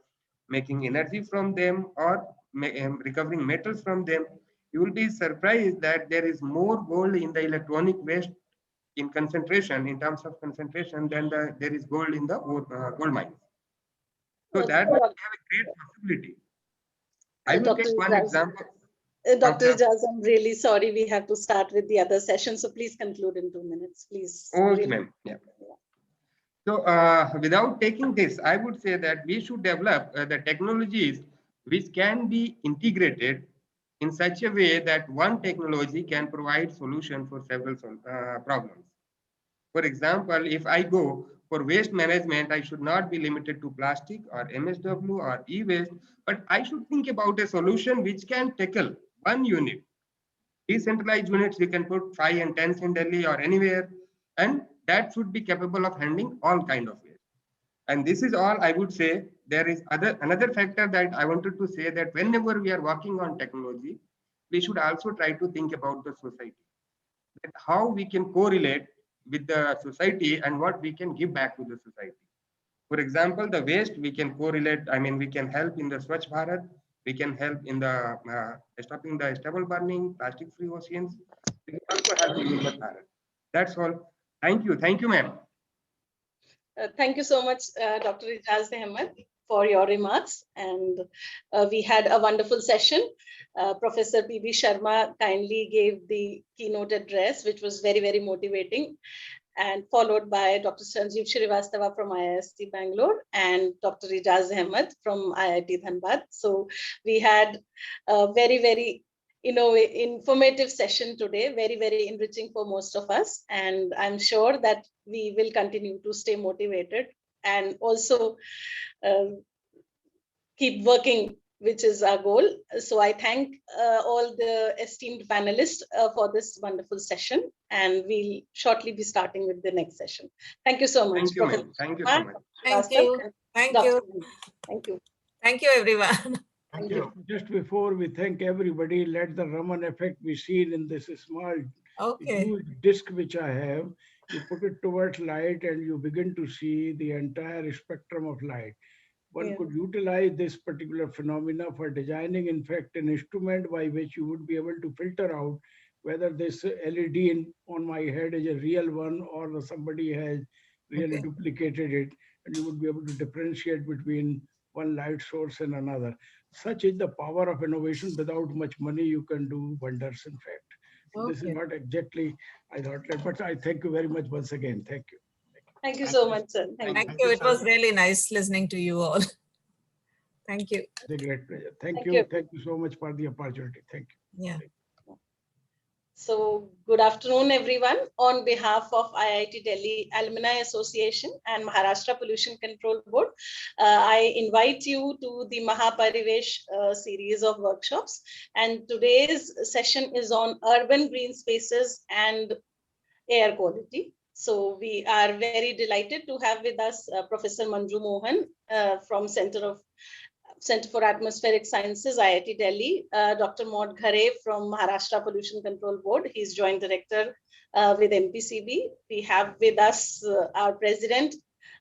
making energy from them or recovering metals from them. You will be surprised that there is more gold in the electronic waste in concentration, in terms of concentration, than there is gold in the gold mines. So that we have a great possibility. I will Dr. take one Ijaz, example. Dr. Ijaz, I'm really sorry we have to start with the other session, so please conclude in 2 minutes, please. Okay, ma'am. Yeah. So without taking this, I would say that we should develop the technologies which can be integrated in such a way that one technology can provide solution for several problems. For example, if I go for waste management, I should not be limited to plastic or MSW or e-waste, but I should think about a solution which can tackle one unit. Decentralized units, we can put 5 and 10 in Delhi or anywhere, and that should be capable of handling all kind of waste. And this is all I would say. There is another factor that I wanted to say, that whenever we are working on technology, we should also try to think about the society, that how we can correlate with the society and what we can give back to the society. For example, the waste we can correlate, I mean, we can help in the Swachh Bharat, we can help in the stopping the stubble burning, plastic-free oceans. We can also help in Swachh Bharat. That's all. Thank you, ma'am. Thank you so much, Dr. Ijaz Ahmed, for your remarks. And we had a wonderful session. Professor P.B. Sharma kindly gave the keynote address, which was very, very motivating, and followed by Dr. Sanjeev Shrivastava from IISc Bangalore and Dr. Ijaz Ahmed from IIT Dhanbad. So we had a very, very informative session today, very, very enriching for most of us. And I'm sure that we will continue to stay motivated and also keep working, which is our goal. So I thank all the esteemed panelists for this wonderful session, and we'll shortly be starting with the next session. Thank you so much. Thank you, ma'am. Thank you so much. Thank you. Thank you. Thank you. Thank you, everyone. Thank you. Just before we thank everybody, let the Raman effect be seen in this small huge disc which I have. You put it towards light and you begin to see the entire spectrum of light. One could utilize this particular phenomena for designing, in fact, an instrument by which you would be able to filter out whether this LED on my head is a real one or somebody has really duplicated it, and you would be able to differentiate between one light source and another. Such is the power of innovation. Without much money, you can do wonders, in fact. So this is not exactly, I thought, but I thank you very much once again. Thank you. Thank you so much, sir. Thank you. It was really nice listening to you all. Thank you. It's a great pleasure. Thank you. Thank you so much for the opportunity. Thank you. Yeah. So good afternoon, everyone. On behalf of IIT Delhi Alumni Association and Maharashtra Pollution Control Board, I invite you to the Mahaparivesh series of workshops. And today's session is on urban green spaces and air quality. So we are very delighted to have with us Professor Manju Mohan from Center for Atmospheric Sciences, IIT Delhi, Dr. Maud Ghare from Maharashtra Pollution Control Board. He's Joint Director with MPCB. We have with us our President,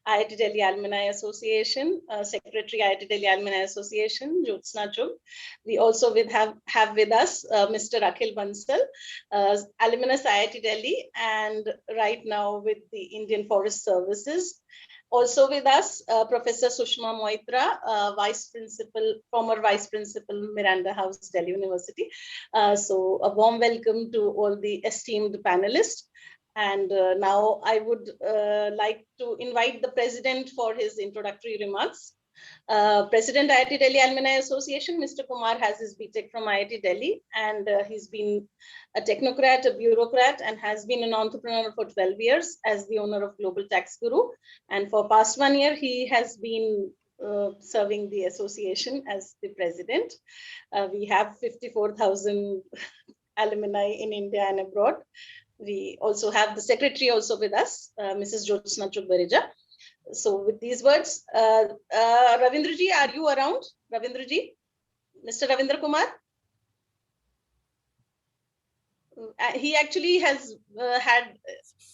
IIT Delhi Alumni Association, Secretary IIT Delhi Alumni Association, Jyotsna Chugh. We also have with us Mr. Akhil Bansal, alumnus IIT Delhi, and right now with the Indian Forest Services. Also with us, Professor Sushma Moitra, former Vice Principal, Miranda House, Delhi University. So a warm welcome to all the esteemed panelists. And now I would like to invite the President for his introductory remarks. President IIT Delhi Alumni Association, Mr. Kumar has his BTech from IIT Delhi, and he's been a technocrat, a bureaucrat, and has been an entrepreneur for 12 years as the owner of Global Tax Guru. And for past 1 year, he has been serving the association as the president. We have 54,000 alumni in India and abroad. We also have the secretary also with us, Mrs. Jyotsna Chugh. So with these words, Ravindraji, are you around? Ravindraji? Mr. Ravindra Kumar? He actually has had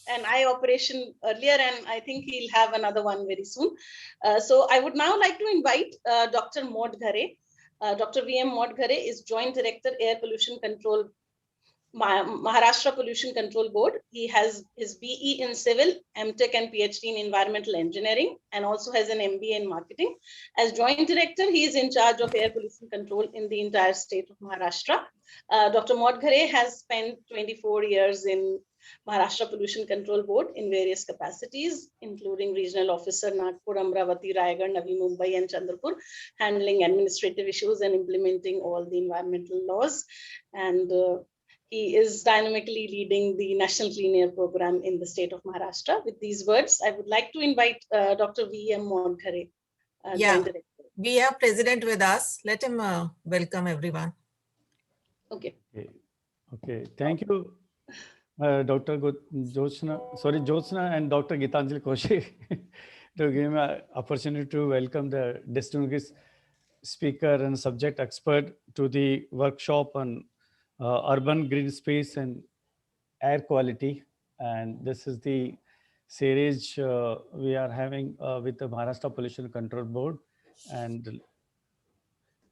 an eye operation earlier, and I think he'll have another one very soon. So I would now like to invite Dr. Maud Ghare. Dr. V.M. Maud Ghare is Joint Director, Air Pollution Control, Maharashtra Pollution Control Board. He has his BE in Civil, MTech and PhD in Environmental Engineering, and also has an MBA in Marketing. As Joint Director, he is in charge of air pollution control in the entire state of Maharashtra. Dr. Maud Ghare has spent 24 years in Maharashtra Pollution Control Board in various capacities, including Regional Officer, Nagpur, Amravati, Raigad, Navi Mumbai, and Chandrapur, handling administrative issues and implementing all the environmental laws. And he is dynamically leading the National Clean Air Program in the state of Maharashtra. With these words, I would like to invite Dr. V.M. Maud Ghare. Yeah, we have President with us. Let him welcome everyone. Okay. Okay. Thank you, Dr. Jyotsna and Dr. Gitanjali Kaushik to give me an opportunity to welcome the distinguished speaker and subject expert to the workshop on urban green space and air quality. And this is the series we are having with the Maharashtra Pollution Control Board. And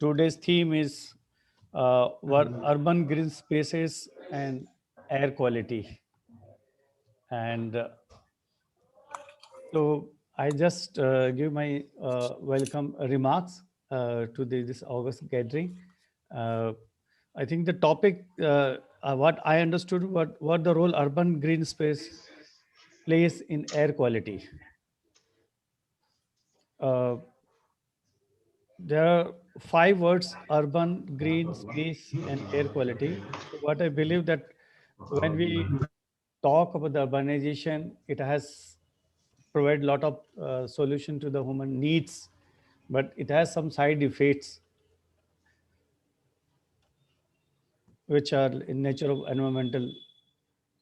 today's theme is urban green spaces and air quality. And so I just give my welcome remarks to this August gathering. I think the topic, what I understood, what the role urban green space plays in air quality. There are 5 words: urban, green, space, and air quality. So what I believe that when we talk about the urbanization, it has provided a lot of solution to the human needs, but it has some side effects which are in nature of environmental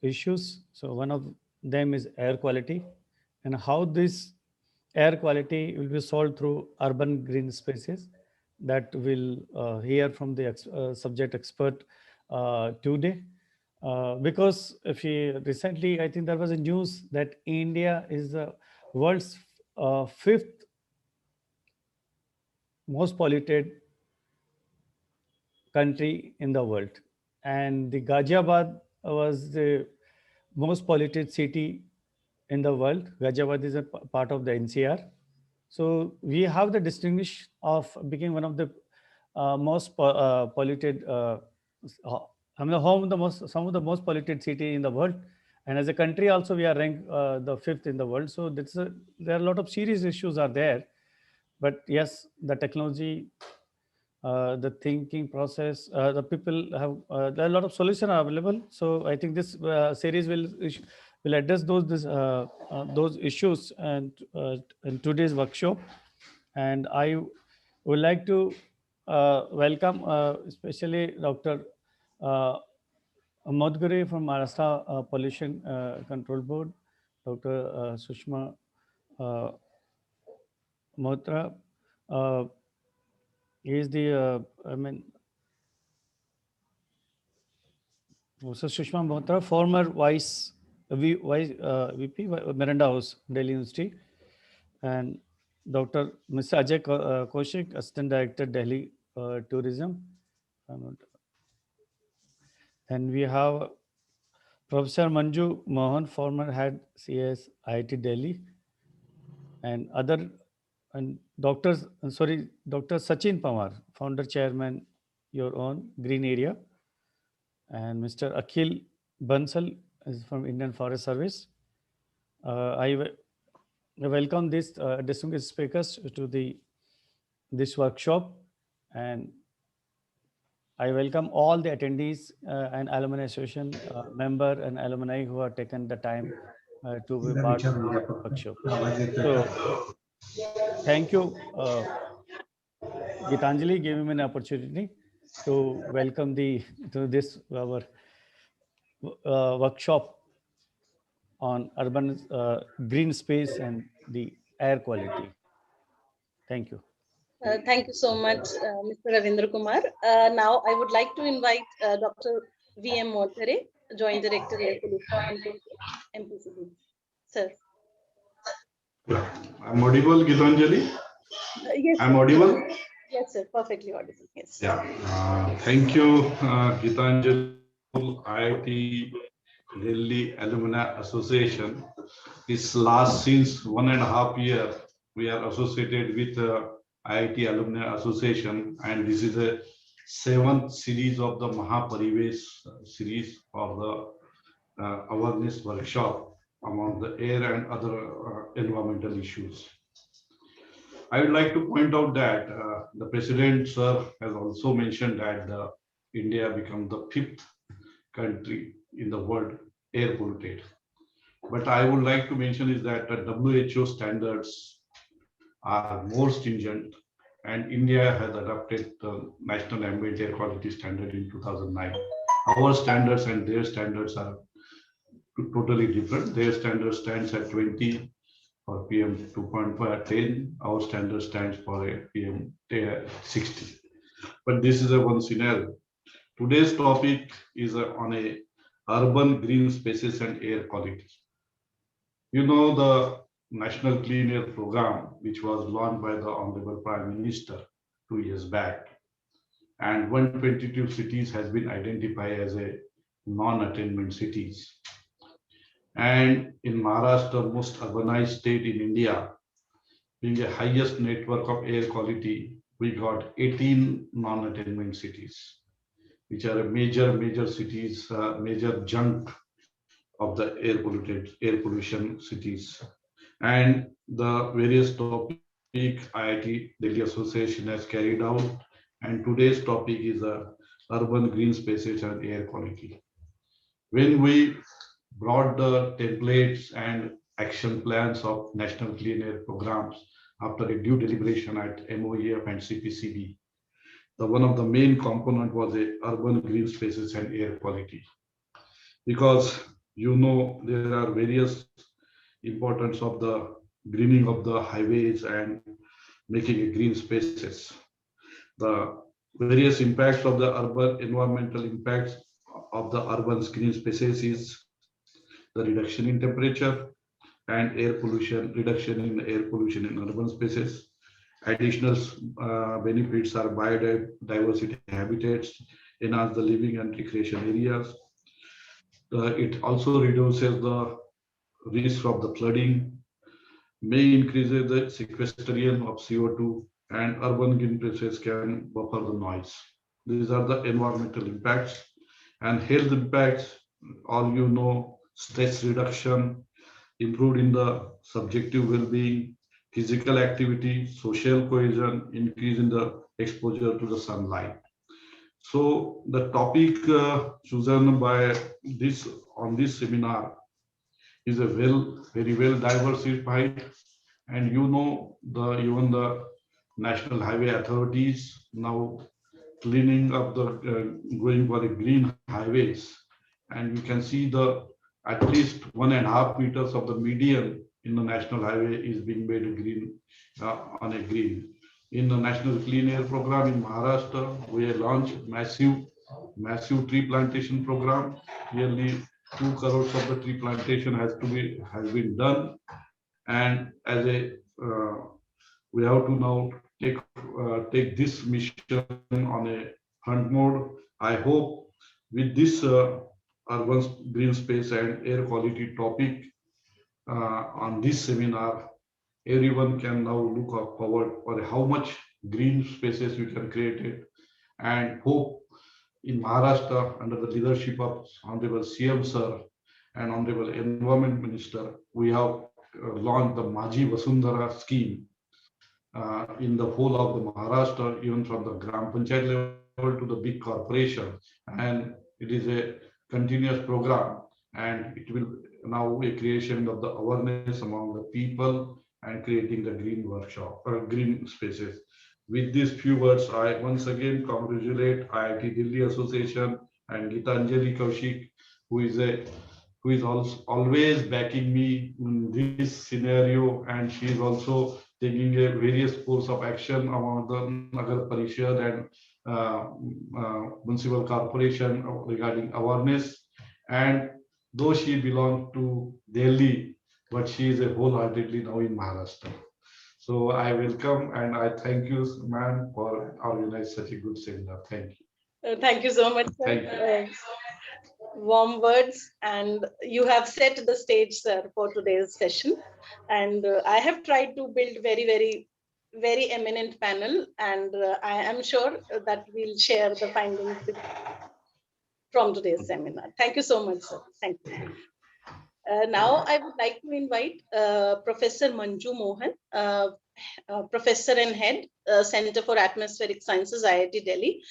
issues. So one of them is air quality, and how this air quality will be solved through urban green spaces. That will hear from the subject expert today. Because if you recently, I think there was a news that India is the world's 5th most polluted country in the world, and the Ghaziabad was the most polluted city in the world. Ghaziabad is a part of the NCR. So we have the distinction of becoming one of the most polluted, some of the most polluted city in the world. And as a country also, we are ranked the 5th in the world. So there are a lot of serious issues are there. But yes, the technology, the thinking process, the people have, there are a lot of solutions are available. So I think this series will address those issues and in today's workshop. And I would like to welcome especially Dr. Maud Ghare from Maharashtra Pollution Control Board, Dr. Sushma Moitra. He is the, so Sushma Moitra, former VP, Miranda House, Delhi University. and Dr. Mr. Ajay Kaushik, Assistant Director, Delhi Tourism. And we have Professor Manju Mohan, former head CS IIT Delhi, and other and Dr. Sachin Pawar, founder chairman, your own Green Area, and Mr. Akhil Bansal is from Indian Forest Service. I welcome these distinguished speakers to this workshop, and I welcome all the attendees and alumni association member and alumni who have taken the time to be part of the workshop. So, thank you, Gitanjali, giving me an opportunity to welcome to this our workshop on urban green space and the air quality. Thank you. Thank you so much, Mr. Ravindra Kumar. Now, I would like to invite Dr. V.M. Morthere, Joint Director, Air Pollution, MPCB. Sir. I'm audible, Gitanjali? Yes. I'm audible? Yes, sir. Perfectly audible. Yes. Yeah. Thank you, Gitanjali, IIT Delhi Alumni Association. This last since 1.5 years, we are associated with IIT Alumni Association, and this is the 7th series of the Mahaparivesh series of the awareness workshop among the air and other environmental issues. I would like to point out that the President, sir, has also mentioned that India become the 5th country in the world air polluted. But I would like to mention is that the WHO standards are more stringent, and India has adopted the National Ambient Air Quality Standard in 2009. Our standards and their standards are totally different. Their standard stands at 20 for PM 2.10. Our standard stands for a PM 60. But this is a one scenario. Today's topic is on a urban green spaces and air quality. You know, the National Clean Air Program, which was launched by the Honorable Prime Minister 2 years back, and 122 cities has been identified as a non-attainment cities. And in Maharashtra, most urbanized state in India, being the highest network of air quality, we got 18 non-attainment cities, which are major cities, major chunk of the air pollution cities. And the various topic IIT Delhi Association has carried out, and today's topic is urban green spaces and air quality. When we brought the templates and action plans of National Clean Air Programs after a due deliberation at MOEF and CPCB, one of the main component was the urban green spaces and air quality. Because you know there are various importance of the greening of the highways and making a green spaces. The various impacts of the urban environmental impacts of the urban green spaces is the reduction in temperature and air pollution, reduction in air pollution in urban spaces. Additional benefits are biodiversity habitats, enhance the living and recreation areas. It also reduces the risk of the flooding, may increase the sequestration of CO2, and urban green spaces can buffer the noise. These are the environmental impacts. And health impacts, all you know, stress reduction, improved in the subjective well-being, physical activity, social cohesion, increase in the exposure to the sunlight. So the topic chosen by on this seminar is a very well diversified, and you know even the National Highway authorities now cleaning up the going for the green highways, and you can see at least 1.5 meters of the median in the National Highway is being made green on a green. In the National Clean Air Program in Maharashtra, we have launched massive tree plantation program. Nearly 2 crores of the tree plantation has been done, and as a we have to now take this mission on a hunt mode. I hope with this urban green space and air quality topic on this seminar, everyone can now look forward for how much green spaces we can create it, and hope in Maharashtra under the leadership of Honorable CM Sir and Honorable Environment Minister, we have launched the Maji Vasundhara scheme in the whole of the Maharashtra, even from the Gram Panchayat level to the big corporation. And it is a continuous program, and it will now a creation of the awareness among the people and creating the green workshop or green spaces. With these few words, I once again congratulate IIT Delhi Association and Gitanjali Kaushik, who is also always backing me in this scenario, and she is also taking a various course of action among the Nagar Parishad and municipal corporation regarding awareness. And though she belongs to Delhi, but she is a wholeheartedly now in Maharashtra. So I welcome and I thank you, ma'am, for organizing such a good seminar. Thank you. Thank you so much, sir. Thank you. Warm words, and you have set the stage, sir, for today's session. And I have tried to build very eminent panel, and I am sure that we'll share the findings from today's seminar. Thank you so much, sir. Thank you. Now I would like to invite Professor Manju Mohan, Professor and Head, Center for Atmospheric Sciences, IIT Delhi.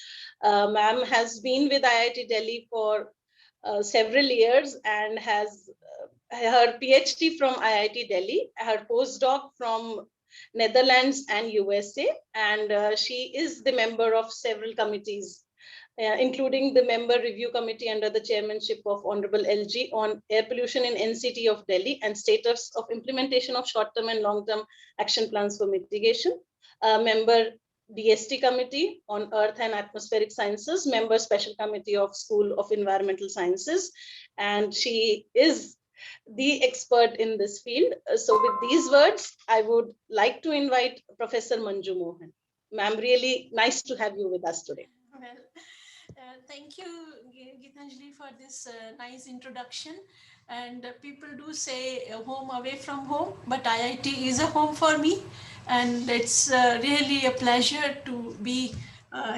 Ma'am has been with IIT Delhi for several years and has her PhD from IIT Delhi, her postdoc from Netherlands and USA, and she is the member of several committees, including the member review committee under the chairmanship of Honorable LG on air pollution in NCT of Delhi and status of implementation of short-term and long-term action plans for mitigation, member DST committee on earth and atmospheric sciences, member special committee of School of Environmental Sciences, and she is the expert in this field. So with these words, I would like to invite Professor Manju Mohan. Ma'am, really nice to have you with us today. Well, thank you, Gitanjali, for this nice introduction. And people do say home away from home, but IIT is a home for me. And it's really a pleasure to be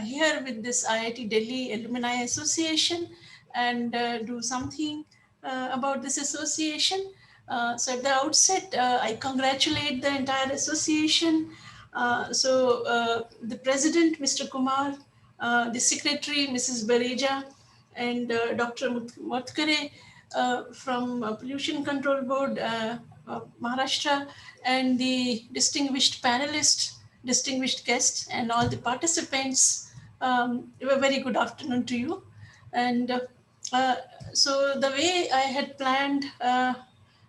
here with this IIT Delhi Alumni Association and do something about this association. So at the outset, I congratulate the entire association. The president, Mr. Kumar, the secretary, Mrs. Bareja, and Dr. Motkare from Pollution Control Board, Maharashtra, and the distinguished panelists, distinguished guests, and all the participants. A very good afternoon to you. And so the way I had planned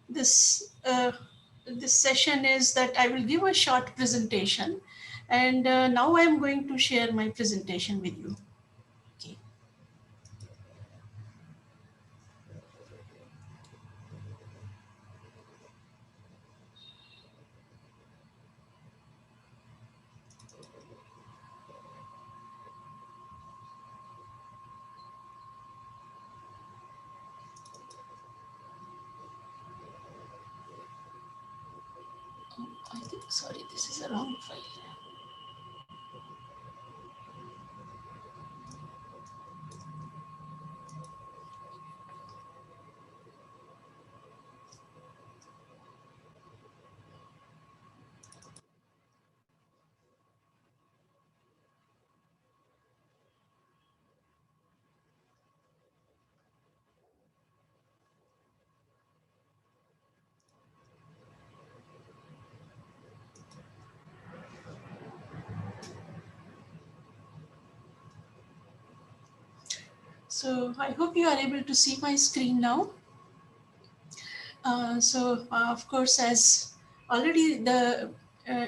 this session is that I will give a short presentation, and now I'm going to share my presentation with you. Okay. I think, sorry, this is a wrong file. So I hope you are able to see my screen now. Of course, as already the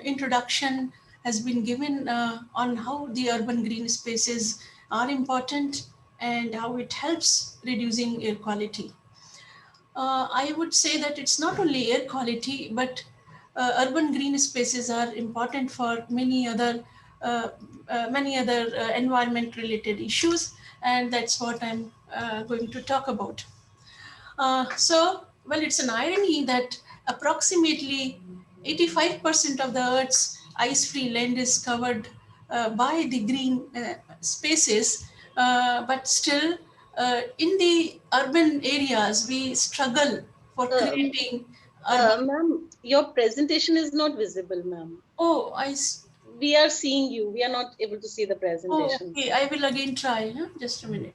introduction has been given on how the urban green spaces are important and how it helps reducing air quality. I would say that it's not only air quality, but urban green spaces are important for many other environment related issues, and that's what I'm going to talk about. Well, it's an irony that approximately 85% of the Earth's ice-free land is covered by the green spaces, but still in the urban areas, we struggle for creating Ma'am, your presentation is not visible, ma'am. Oh, we are seeing you. We are not able to see the presentation. Oh, okay, I will again try. Huh? Just a minute.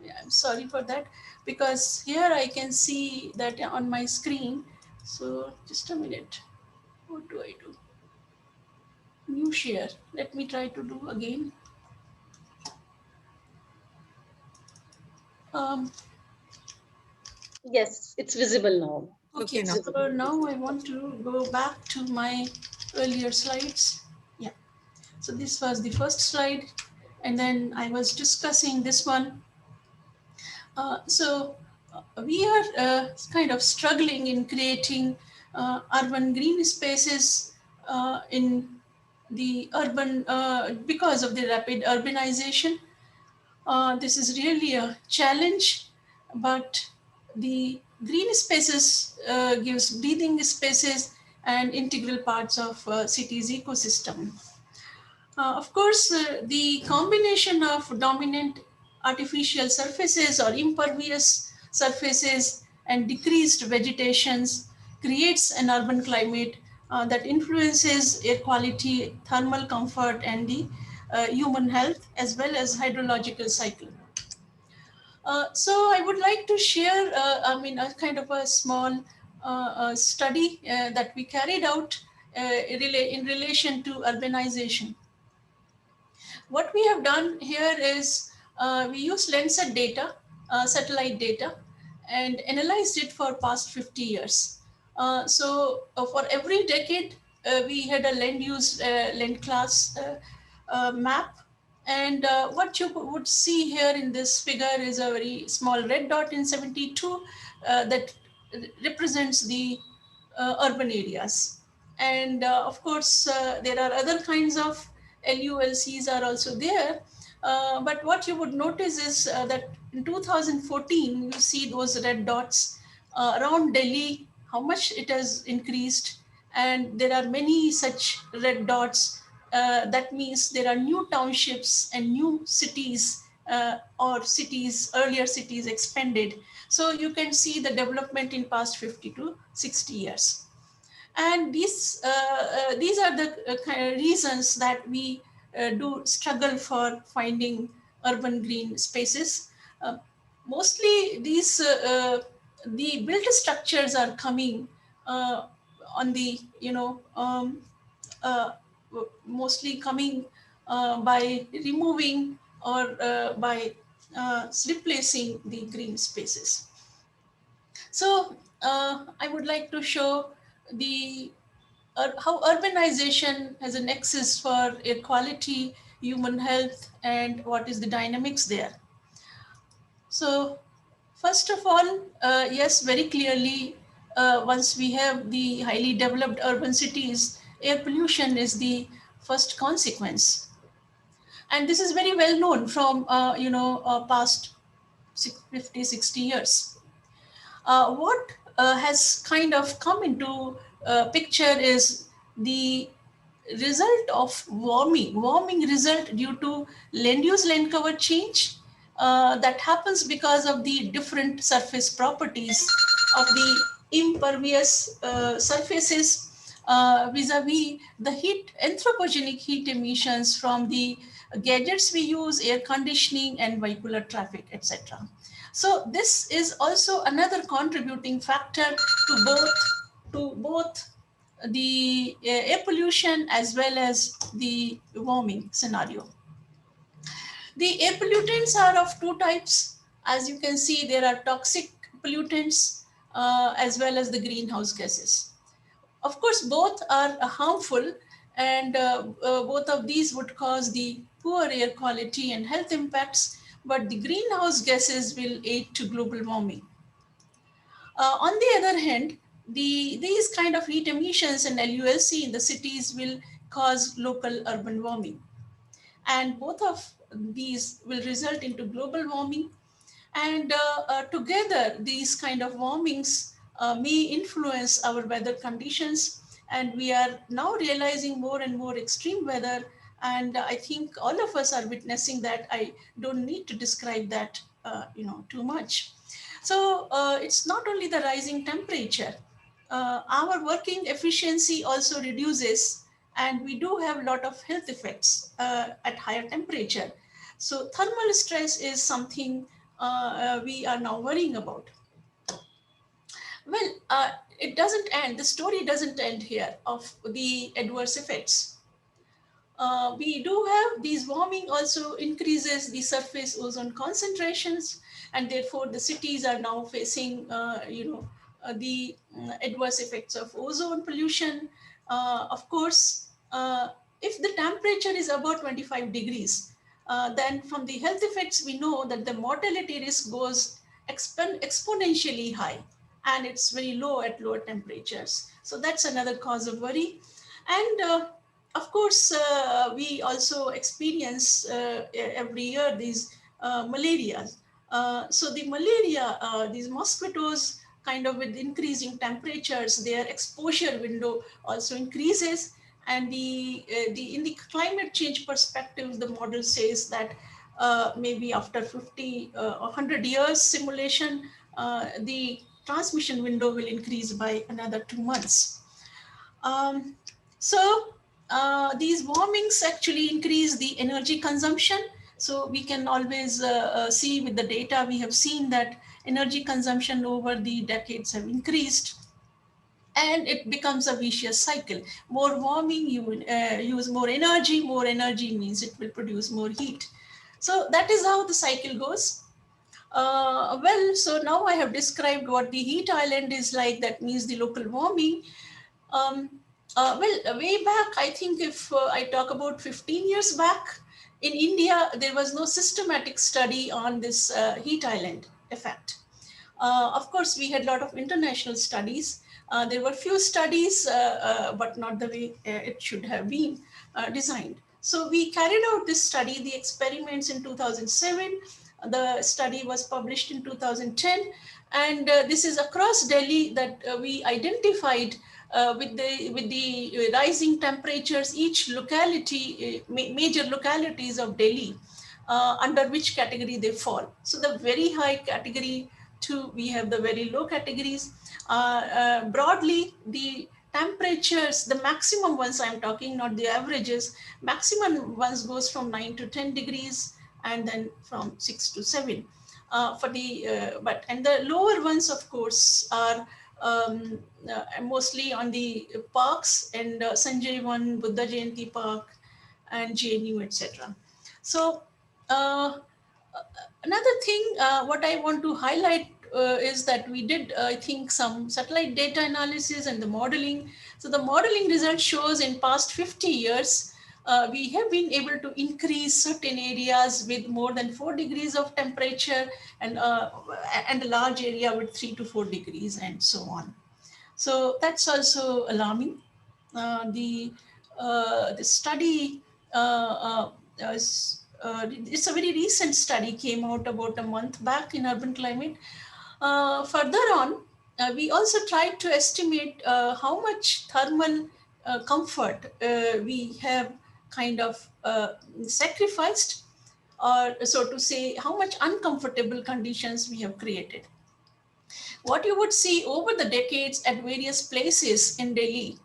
Yeah, I'm sorry for that, because here I can see that on my screen. So just a minute. What do I do? New share. Let me try to do again. Yes, it's visible now. Okay, so now I want to go back to my earlier slides. Yeah. So this was the first slide, and then I was discussing this one. We are kind of struggling in creating urban green spaces in the urban because of the rapid urbanization. This is really a challenge, but the green spaces gives breathing spaces and integral parts of city's ecosystem. Of course, the combination of dominant artificial surfaces or impervious surfaces and decreased vegetations creates an urban climate that influences air quality, thermal comfort, and the human health, as well as hydrological cycle. So I would like to share, a kind of a small study that we carried out in relation to urbanization. What we have done here is we used Landsat data, satellite data, and analyzed it for past 50 years. For every decade, we had a land use, land class map. And what you would see here in this figure is a very small red dot in 72 that represents the urban areas. And of course, there are other kinds of LULCs are also there. But what you would notice is that in 2014, you see those red dots around Delhi, how much it has increased. And there are many such red dots. That means there are new townships and new cities or cities, earlier cities expanded. So you can see the development in past 50 to 60 years. And these are the kind of reasons that we do struggle for finding urban green spaces. Mostly the built structures are coming on the, mostly coming by removing or by replacing the green spaces. So I would like to show how urbanization has a nexus for air quality, human health, and what is the dynamics there. So first of all, yes, very clearly, once we have the highly developed urban cities, air pollution is the first consequence. And this is very well known from, past 50, 60 years. What has kind of come into picture is the result of warming result due to land use, land cover change that happens because of the different surface properties of the impervious surfaces vis-a-vis the anthropogenic heat emissions from the gadgets we use, air conditioning and vehicular traffic, etc. So this is also another contributing factor to both the air pollution as well as the warming scenario. The air pollutants are of two types. As you can see, there are toxic pollutants as well as the greenhouse gases. Of course, both are harmful, and both of these would cause the poor air quality and health impacts, but the greenhouse gases will aid to global warming. On the other hand, these kind of heat emissions and LULC in the cities will cause local urban warming. And both of these will result into global warming. And together, these kind of warmings may influence our weather conditions. And we are now realizing more and more extreme weather. And I think all of us are witnessing that. I don't need to describe that too much. So it's not only the rising temperature. Our working efficiency also reduces, and we do have a lot of health effects at higher temperature. So thermal stress is something we are now worrying about. Well, it doesn't end, the story doesn't end here of the adverse effects. We do have these warming also increases the surface ozone concentrations, and therefore the cities are now facing, the adverse effects of ozone pollution. Of course, if the temperature is above 25 degrees, then from the health effects, we know that the mortality risk goes exponentially high, and it's very low at lower temperatures. So that's another cause of worry. And of course, we also experience every year these malarias. So the malaria, these mosquitoes, kind of with increasing temperatures, their exposure window also increases. And in the climate change perspective, the model says that maybe after 50 or 100 years simulation, the transmission window will increase by another 2 months. So these warmings actually increase the energy consumption. So we can always see with the data, we have seen that energy consumption over the decades have increased, and it becomes a vicious cycle. More warming, you use more energy means it will produce more heat. So that is how the cycle goes. Well, so now I have described what the heat island is like, that means the local warming. Well, way back, I think if I talk about 15 years back, in India, there was no systematic study on this heat island effect. Of course, we had a lot of international studies. There were few studies, but not the way it should have been designed. So we carried out this study, the experiments in 2007. The study was published in 2010. And this is across Delhi that we identified with the rising temperatures, each locality, major localities of Delhi, under which category they fall. So the very high category 2, we have the very low categories. Broadly, the temperatures, the maximum ones I'm talking, not the averages, maximum ones goes from 9 to 10 degrees, and then from 6 to 7. And the lower ones, of course, are mostly on the parks, and Sanjay One, Buddha Jayanti Park, and JNU, etc. So another thing, what I want to highlight is that we did, I think, some satellite data analysis and the modeling. So the modeling result shows in past 50 years, we have been able to increase certain areas with more than 4 degrees of temperature, and a large area with 3 to 4 degrees, and so on. So that's also alarming. The study, it's a very recent study, came out about a month back in Urban Climate. Further on, we also tried to estimate how much thermal comfort we have kind of sacrificed, or so to say, how much uncomfortable conditions we have created. What you would see over the decades at various places in Delhi,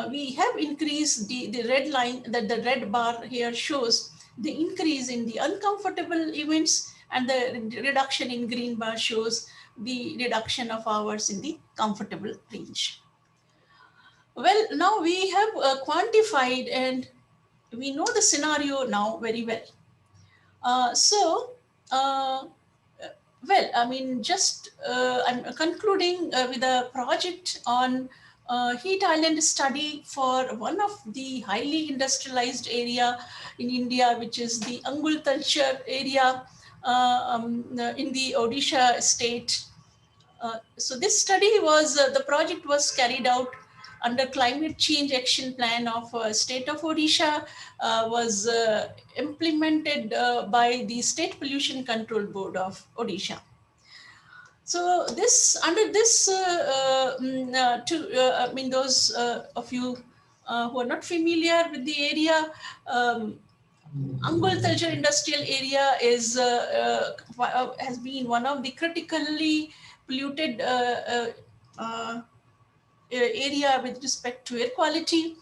we have increased the red line, that the red bar here shows the increase in the uncomfortable events, and the reduction in green bar shows the reduction of hours in the comfortable range. Well, now we have quantified, and we know the scenario now very well. Well, I mean, just I'm concluding with a project on heat island study for one of the highly industrialized area in India, which is the Angul Talcher area in the Odisha state. So this study was, the project was carried out under Climate Change Action Plan of State of Odisha, was implemented by the State Pollution Control Board of Odisha. So this, under this, I mean, those of you who are not familiar with the area, Angul Talcher Industrial Area is has been one of the critically polluted area with respect to air quality,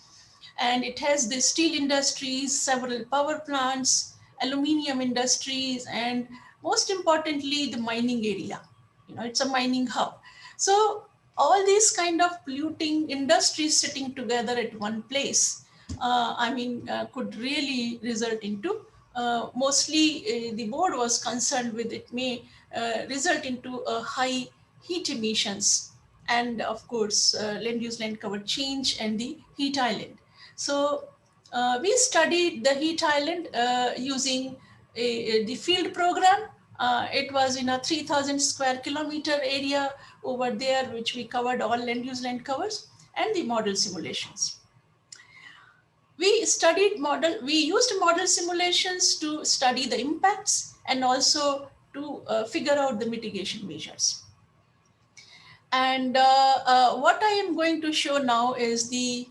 and it has the steel industries, several power plants, aluminium industries, and most importantly, the mining area. You know, it's a mining hub. So all these kind of polluting industries sitting together at one place, could really result into, mostly the board was concerned with, it may result into a high heat emissions, and of course, land use land cover change and the heat island. So we studied the heat island using the field program. It was in a 3,000 square kilometer area over there, which we covered all land use land covers, and the model simulations. We used model simulations to study the impacts and also to figure out the mitigation measures. And what I am going to show now is the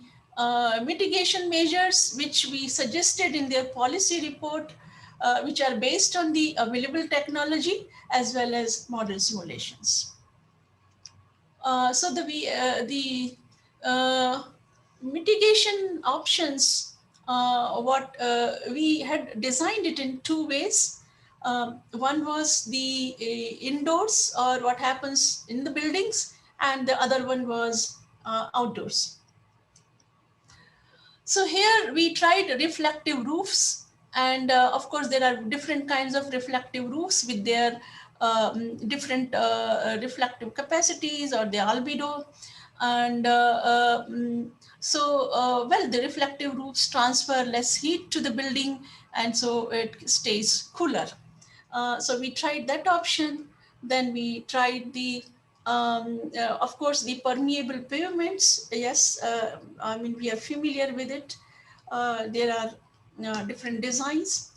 mitigation measures which we suggested in their policy report, which are based on the available technology as well as model simulations. So the mitigation options, we had designed it in two ways. One was the indoors, or what happens in the buildings, and the other one was outdoors. So here we tried reflective roofs, and of course there are different kinds of reflective roofs with their different reflective capacities or the albedo. And well, the reflective roofs transfer less heat to the building, and so it stays cooler. So we tried that option. Then we tried the, of course, the permeable pavements. Yes, we are familiar with it. There are different designs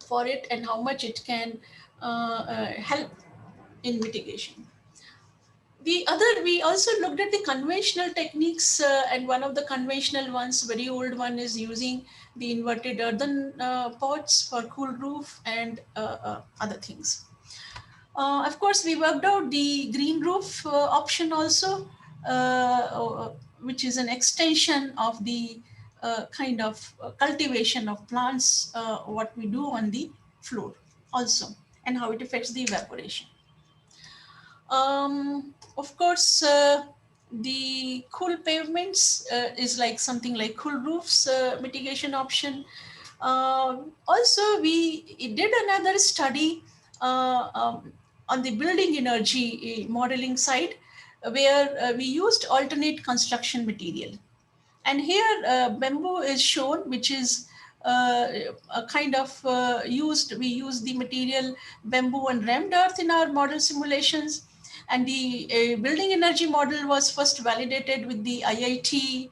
for it and how much it can help in mitigation. We also looked at the conventional techniques, and one of the conventional ones, very old one, is using the inverted earthen pots for cool roof and other things. Of course, we worked out the green roof option also, which is an extension of the kind of cultivation of plants, what we do on the floor also, and how it affects the evaporation. Of course, the cool pavements is like something like cool roofs mitigation option. Also, we did another study on the building energy modeling side, where we used alternate construction material. And here bamboo is shown, which is a kind of we use the material bamboo and rammed earth in our model simulations. And the building energy model was first validated with the IIT,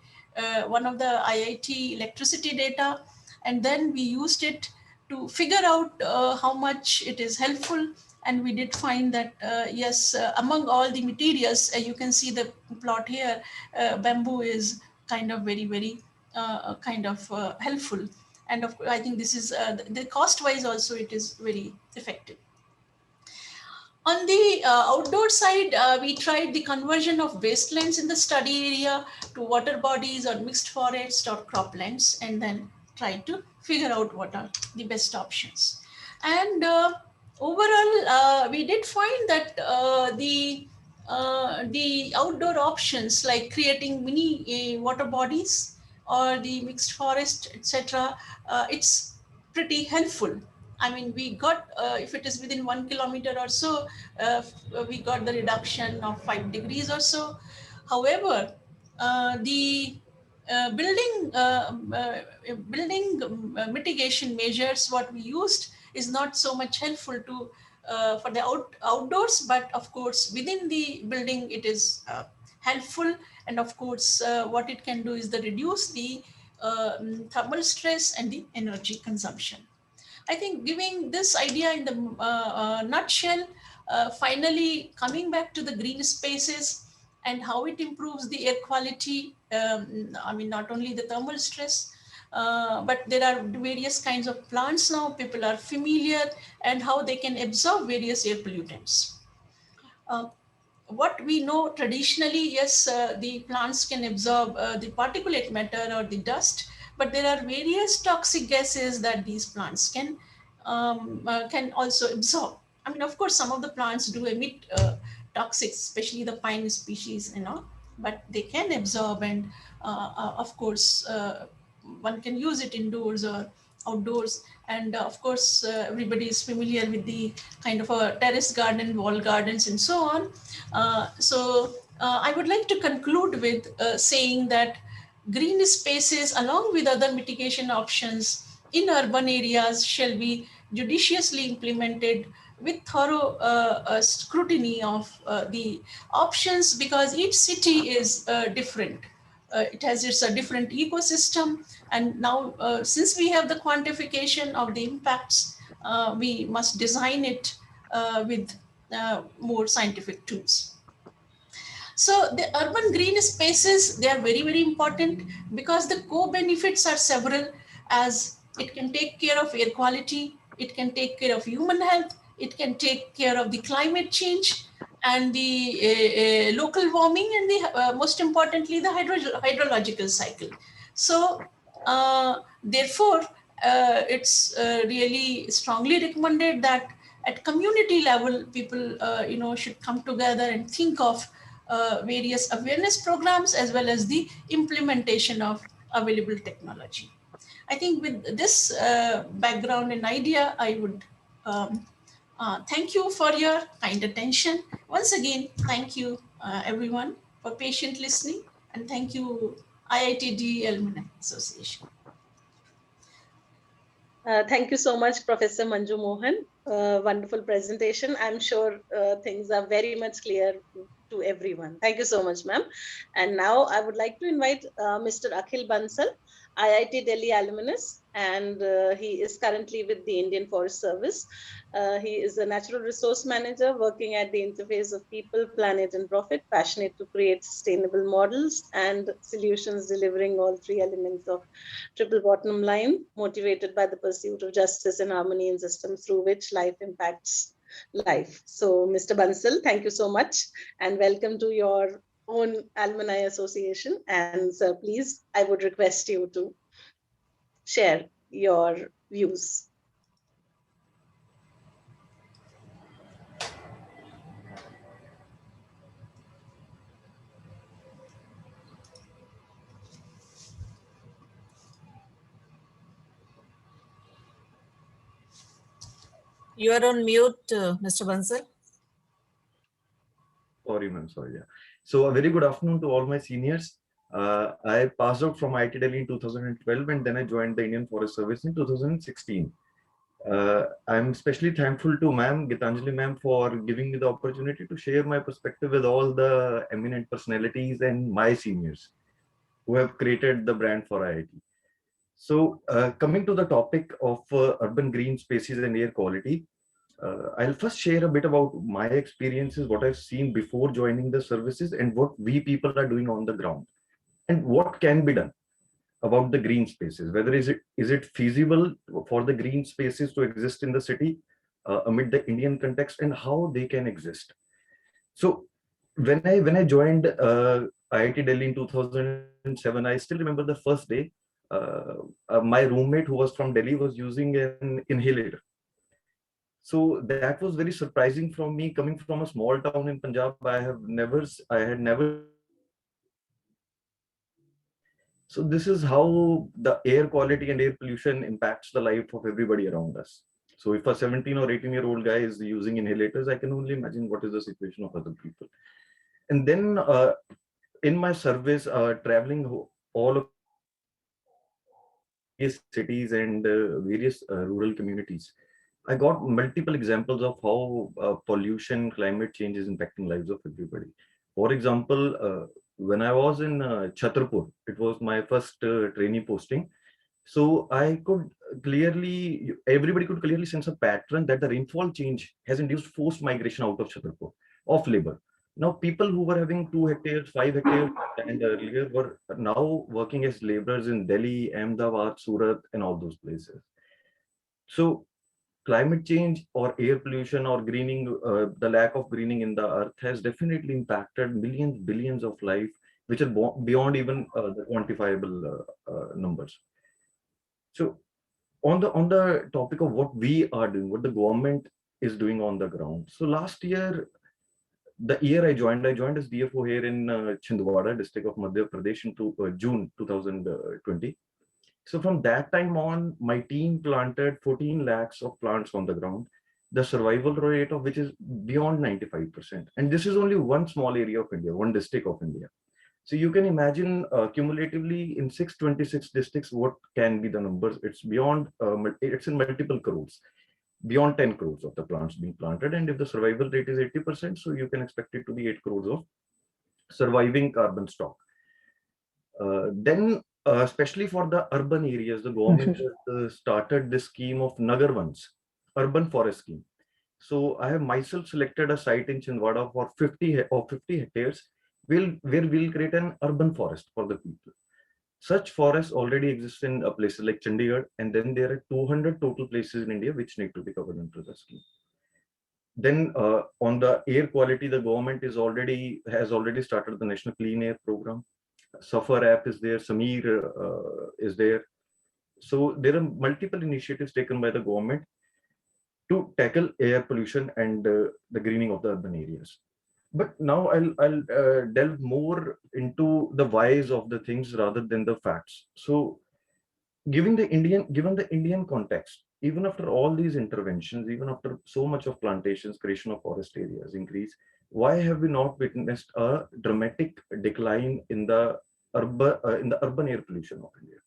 one of the IIT electricity data. And then we used it to figure out how much it is helpful. And we did find that, yes, among all the materials, you can see the plot here, bamboo is kind of very, very helpful. And of course, I think this is, the cost-wise also, it is very effective. On the outdoor side, we tried the conversion of wastelands in the study area to water bodies or mixed forest or croplands, and then tried to figure out what are the best options. And overall, we did find that the outdoor options, like creating mini water bodies or the mixed forest, etc., it's pretty helpful. I mean, we got, if it is within 1 kilometer or so, we got the reduction of 5 degrees or so. However, the building mitigation measures, what we used, is not so much helpful to for the outdoors, but of course within the building it is helpful. And of course what it can do is the reduce the thermal stress and the energy consumption. I think giving this idea in the nutshell, finally coming back to the green spaces and how it improves the air quality. I mean, not only the thermal stress, but there are various kinds of plants now. People are familiar and how they can absorb various air pollutants. What we know traditionally, yes, the plants can absorb the particulate matter or the dust, but there are various toxic gases that these plants can also absorb. I mean, of course, some of the plants do emit toxics, especially the pine species, but they can absorb, and of course, one can use it indoors or outdoors. And of course, everybody is familiar with the kind of a terrace garden, wall gardens, and so on. I would like to conclude with saying that green spaces, along with other mitigation options in urban areas, shall be judiciously implemented with thorough scrutiny of the options, because each city is different. It has its a different ecosystem. And now, since we have the quantification of the impacts, we must design it with more scientific tools. So the urban green spaces, they are very, very important because the co-benefits are several, as it can take care of air quality, it can take care of human health, it can take care of the climate change and the local warming, and the most importantly, the hydrological cycle. So therefore, it's really strongly recommended that at community level, people should come together and think of various awareness programs as well as the implementation of available technology. I think with this background and idea, I would thank you for your kind attention. Once again, thank you everyone for patient listening, and thank you IIT Delhi Alumni Association. Thank you so much, Professor Manju Mohan. Wonderful presentation. I'm sure things are very much clear to everyone. Thank you so much, ma'am. And now I would like to invite Mr. Akhil Bansal, IIT Delhi alumnus, and he is currently with the Indian Forest Service. He is a natural resource manager working at the interface of people, planet, and profit, passionate to create sustainable models and solutions delivering all three elements of triple bottom line, motivated by the pursuit of justice and harmony in systems through which life impacts life. So, Mr. Bansal, thank you so much, and welcome to your own alumni association. And sir, please, I would request you to share your views. You are on mute, Mr. Bansal. Sorry, ma'am. Sorry. Yeah. So a very good afternoon to all my seniors. I passed out from IIT Delhi in 2012, and then I joined the Indian Forest Service in 2016. I'm especially thankful to ma'am, Gitanjali ma'am, for giving me the opportunity to share my perspective with all the eminent personalities and my seniors who have created the brand for IIT. So coming to the topic of urban green spaces and air quality, I'll first share a bit about my experiences, what I've seen before joining the services, and what we people are doing on the ground, and what can be done about the green spaces. Whether is it feasible for the green spaces to exist in the city amid the Indian context, and how they can exist. So when I joined IIT Delhi in 2007, I still remember the first day. My roommate, who was from Delhi, was using an inhaler. So that was very surprising from me, coming from a small town in Punjab. I had never. So this is how the air quality and air pollution impacts the life of everybody around us. So if a 17 or 18-year-old guy is using inhalators, I can only imagine what is the situation of other people. And then in my service, traveling all of various cities and various rural communities, I got multiple examples of how pollution, climate change is impacting lives of everybody. For example, when I was in Chhatarpur, it was my first trainee posting. So I could clearly, everybody could clearly sense a pattern that the rainfall change has induced forced migration out of Chhatarpur of labor. Now, people who were having 2 hectares, 5 hectares, and earlier were now working as laborers in Delhi, Ahmedabad, Surat, and all those places. So climate change or air pollution or greening, the lack of greening in the earth has definitely impacted millions, billions of life, which are beyond even the quantifiable numbers. So on the topic of what we are doing, what the government is doing on the ground. So last year, the year I joined as DFO here in Chhindwara district of Madhya Pradesh in June 2020. So from that time on, my team planted 14 lakhs of plants on the ground, the survival rate of which is beyond 95%. And this is only one small area of India, one district of India. So you can imagine cumulatively in 626 districts, what can be the numbers? It's beyond, it's in multiple crores, beyond 10 crores of the plants being planted. And if the survival rate is 80%, so you can expect it to be 8 crores of surviving carbon stock. Then, especially for the urban areas, the government has started this scheme of Nagar Vans, urban forest scheme. So I have myself selected a site in Chhindwara for 50 hectares, where we'll create an urban forest for the people. Such forests already exist in places like Chandigarh, and then there are 200 total places in India which need to be covered under the scheme. Then on the air quality, the government has already started the National Clean Air Program. Suffer app is there, Sameer is there. So there are multiple initiatives taken by the government to tackle air pollution and the greening of the urban areas. But now I'll delve more into the whys of the things rather than the facts. So given the Indian context, even after all these interventions, even after so much of plantations, creation of forest areas increase, why have we not witnessed a dramatic decline in the urban air pollution of India?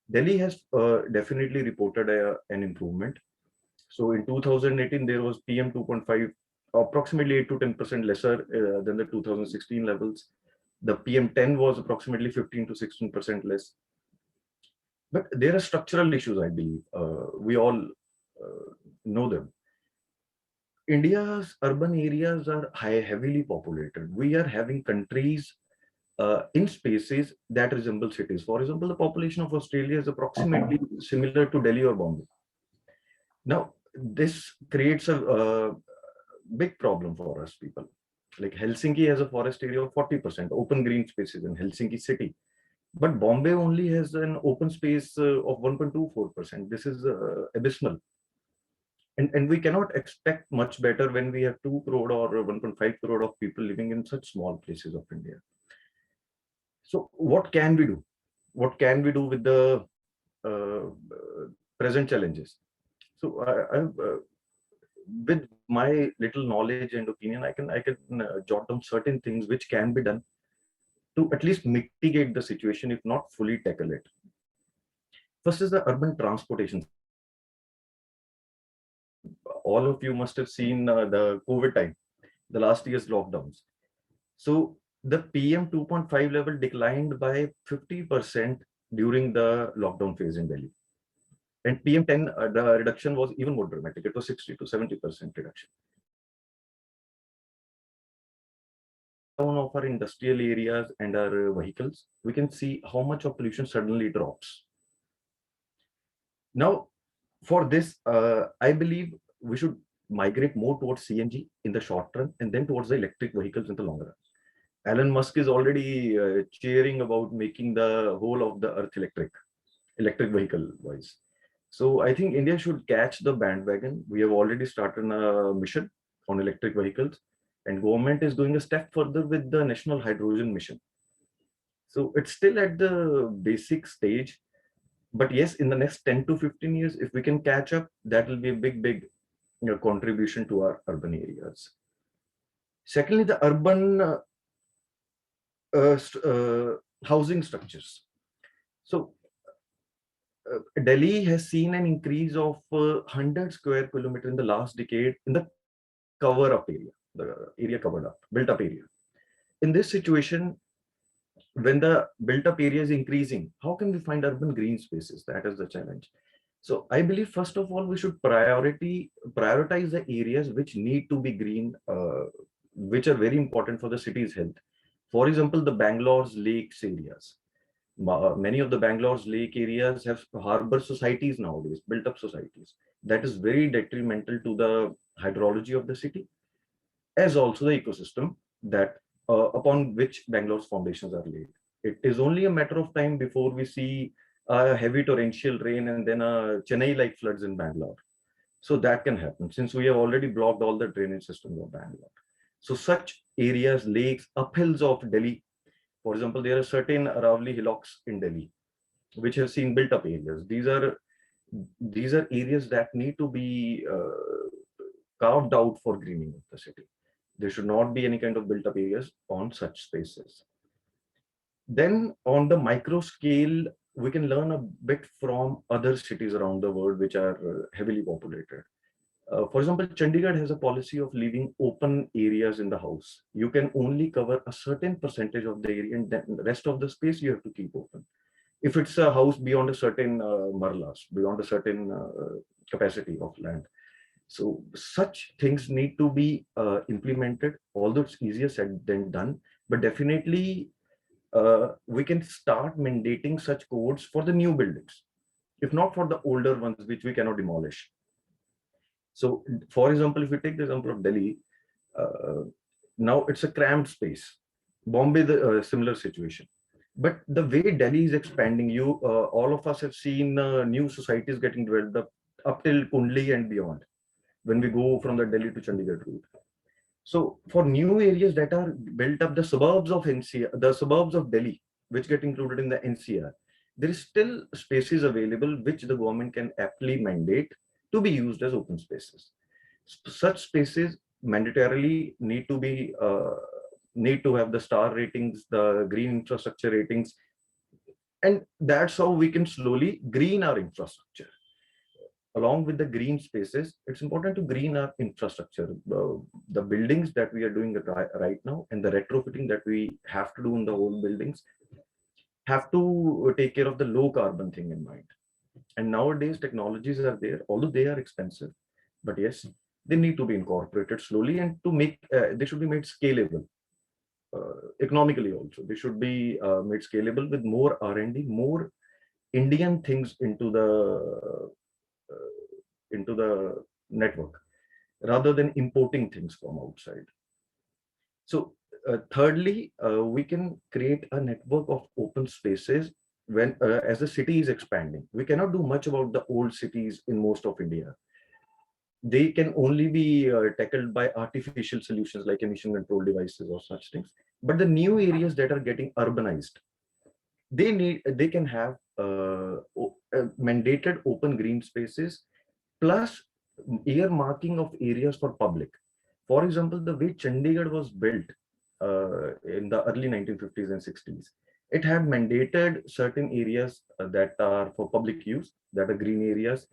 Delhi has definitely reported an improvement. So in 2018, there was PM 2.5, approximately 8 to 10% lesser than the 2016 levels. The PM 10 was approximately 15 to 16% less. But there are structural issues, I believe. We all know them. India's urban areas are heavily populated. We are having countries in spaces that resemble cities. For example, the population of Australia is approximately similar to Delhi or Bombay. Now, this creates a big problem for us people. Like Helsinki has a forest area of 40%, open green spaces in Helsinki city. But Bombay only has an open space of 1.24%. This is abysmal. And we cannot expect much better when we have 2 crore or 1.5 crore of people living in such small places of India. So what can we do? What can we do with the present challenges? So with my little knowledge and opinion, I can jot down certain things which can be done to at least mitigate the situation, if not fully tackle it. First is the urban transportation. All of you must have seen the COVID time, the last year's lockdowns. So the PM 2.5 level declined by 50% during the lockdown phase in Delhi. And PM 10, the reduction was even more dramatic. It was 60 to 70% reduction. Of our industrial areas and our vehicles, we can see how much of pollution suddenly drops. Now, for this, I believe we should migrate more towards CNG in the short run and then towards the electric vehicles in the long run. Elon Musk is already cheering about making the whole of the earth electric vehicle wise. So I think India should catch the bandwagon. We have already started a mission on electric vehicles, and government is going a step further with the National Hydrogen Mission. So it's still at the basic stage, but yes, in the next 10 to 15 years, if we can catch up, that will be a big contribution to our urban areas. Secondly, the urban housing structures. So Delhi has seen an increase of 100 square kilometer in the last decade in the cover up area, the area covered up, built up area. In this situation, when the built up area is increasing, how can we find urban green spaces? That is the challenge. So I believe, first of all, we should prioritize the areas which need to be green, which are very important for the city's health. For example, the Bangalore's lakes areas. Many of the Bangalore's lake areas have harbor societies nowadays, built up societies. That is very detrimental to the hydrology of the city, as also the ecosystem that upon which Bangalore's foundations are laid. It is only a matter of time before we see a heavy torrential rain and then a Chennai-like floods in Bangalore. So that can happen since we have already blocked all the drainage systems of Bangalore. So such areas, lakes, uphills of Delhi, for example, there are certain Aravali hillocks in Delhi, which have seen built up areas. These are areas that need to be carved out for greening of the city. There should not be any kind of built up areas on such spaces. Then on the micro scale, we can learn a bit from other cities around the world which are heavily populated. For example, Chandigarh has a policy of leaving open areas in the house. You can only cover a certain percentage of the area, and then the rest of the space you have to keep open. If it's a house beyond a certain marlas, beyond a certain capacity of land. So such things need to be implemented, although it's easier said than done, but definitely we can start mandating such codes for the new buildings, if not for the older ones, which we cannot demolish. So, for example, if we take the example of Delhi, now it's a cramped space. Bombay, the similar situation. But the way Delhi is expanding, all of us have seen new societies getting developed up till Kundli and beyond, when we go from the Delhi to Chandigarh route. So, for new areas that are built up, the suburbs of NCR, the suburbs of Delhi, which get included in the NCR, there is still spaces available which the government can aptly mandate to be used as open spaces. Such spaces mandatorily need to have the star ratings, the green infrastructure ratings, and that's how we can slowly green our infrastructure. Along with the green spaces, it's important to green our infrastructure. The buildings that we are doing right now and the retrofitting that we have to do in the old buildings have to take care of the low carbon thing in mind. And nowadays technologies are there, although they are expensive, but yes, they need to be incorporated slowly and to make, they should be made scalable. Economically also, they should be made scalable with more R&D, more Indian things into the network, rather than importing things from outside. So thirdly, we can create a network of open spaces when as the city is expanding. We cannot do much about the old cities in most of India. They can only be tackled by artificial solutions like emission control devices or such things. But the new areas that are getting urbanized, they can have mandated open green spaces plus earmarking of areas for public. For example, the way Chandigarh was built in the early 1950s and 60s, it had mandated certain areas that are for public use, that are green areas.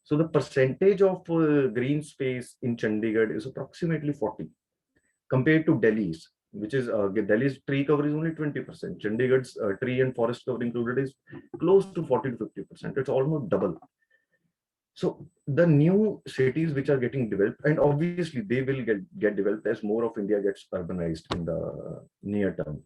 So the percentage of green space in Chandigarh is approximately 40 compared to Delhi's, which is Delhi's tree cover is only 20%. Chandigarh's tree and forest cover included is close to 40 to 50%. It's almost double. So the new cities which are getting developed, and obviously they will get developed as more of India gets urbanized in the near term.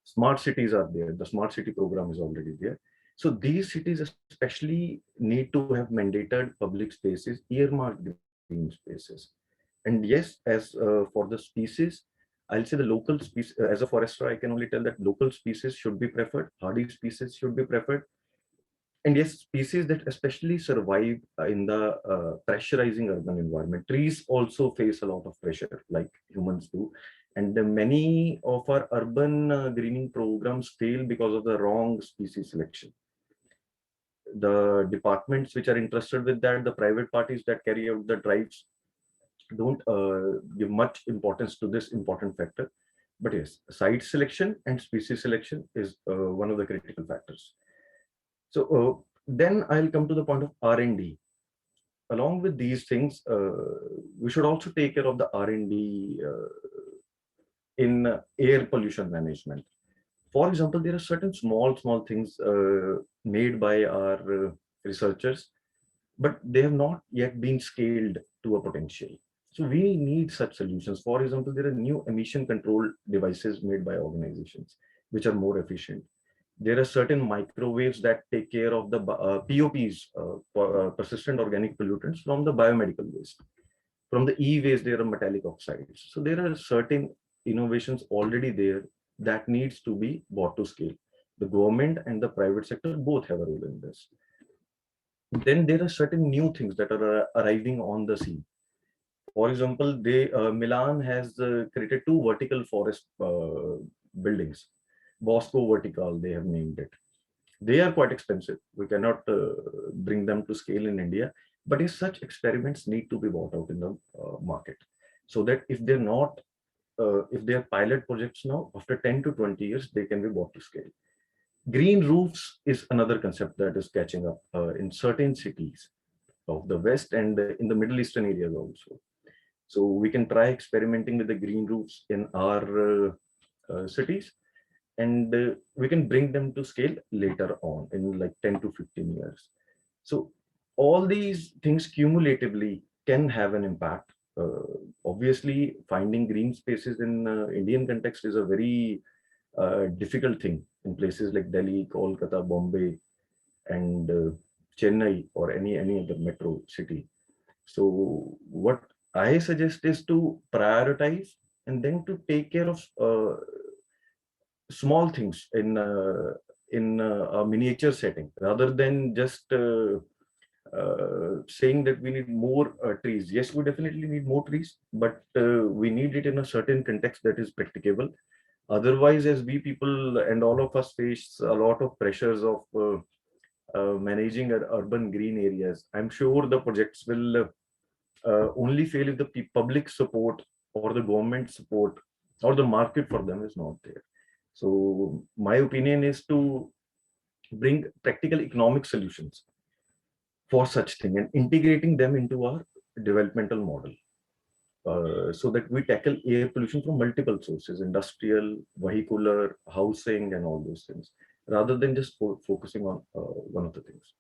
Smart cities are there. The smart city program is already there. So these cities especially need to have mandated public spaces, earmarked green spaces. And yes, as for the species, I'll say the local species, as a forester, I can only tell that local species should be preferred, hardy species should be preferred. And yes, species that especially survive in the pressurizing urban environment. Trees also face a lot of pressure like humans do. And many of our urban greening programs fail because of the wrong species selection. The departments which are interested with that, the private parties that carry out the drives, don't give much importance to this important factor. But yes, site selection and species selection is one of the critical factors. So then I'll come to the point of R&D. Along with these things, we should also take care of the R&D in air pollution management. For example, there are certain small things made by our researchers, but they have not yet been scaled to a potential. So we need such solutions. For example, there are new emission control devices made by organizations, which are more efficient. There are certain microwaves that take care of the POPs, persistent organic pollutants, from the biomedical waste. From the e-waste, there are metallic oxides. So there are certain innovations already there that needs to be brought to scale. The government and the private sector both have a role in this. Then there are certain new things that are arriving on the scene. For example, Milan has created 2 vertical forest buildings. Bosco Vertical, they have named it. They are quite expensive. We cannot bring them to scale in India, but if such experiments need to be brought out in the market, so that if they're not, if they are pilot projects now, after 10 to 20 years, they can be brought to scale. Green roofs is another concept that is catching up in certain cities of the West and in the Middle Eastern areas also. So we can try experimenting with the green roofs in our cities, and we can bring them to scale later on in like 10 to 15 years. So all these things cumulatively can have an impact. Obviously, finding green spaces in Indian context is a very difficult thing in places like Delhi, Kolkata, Bombay, and Chennai, or any other metro city. So what I suggest is to prioritize and then to take care of small things in a miniature setting, rather than just saying that we need more trees. Yes, we definitely need more trees, but we need it in a certain context that is practicable. Otherwise, as we people and all of us face a lot of pressures of managing our urban green areas, I'm sure the projects will only fail if the public support or the government support or the market for them is not there. So my opinion is to bring practical economic solutions for such thing and integrating them into our developmental model, so that we tackle air pollution from multiple sources: industrial, vehicular, housing, and all those things, rather than just focusing on one of the things.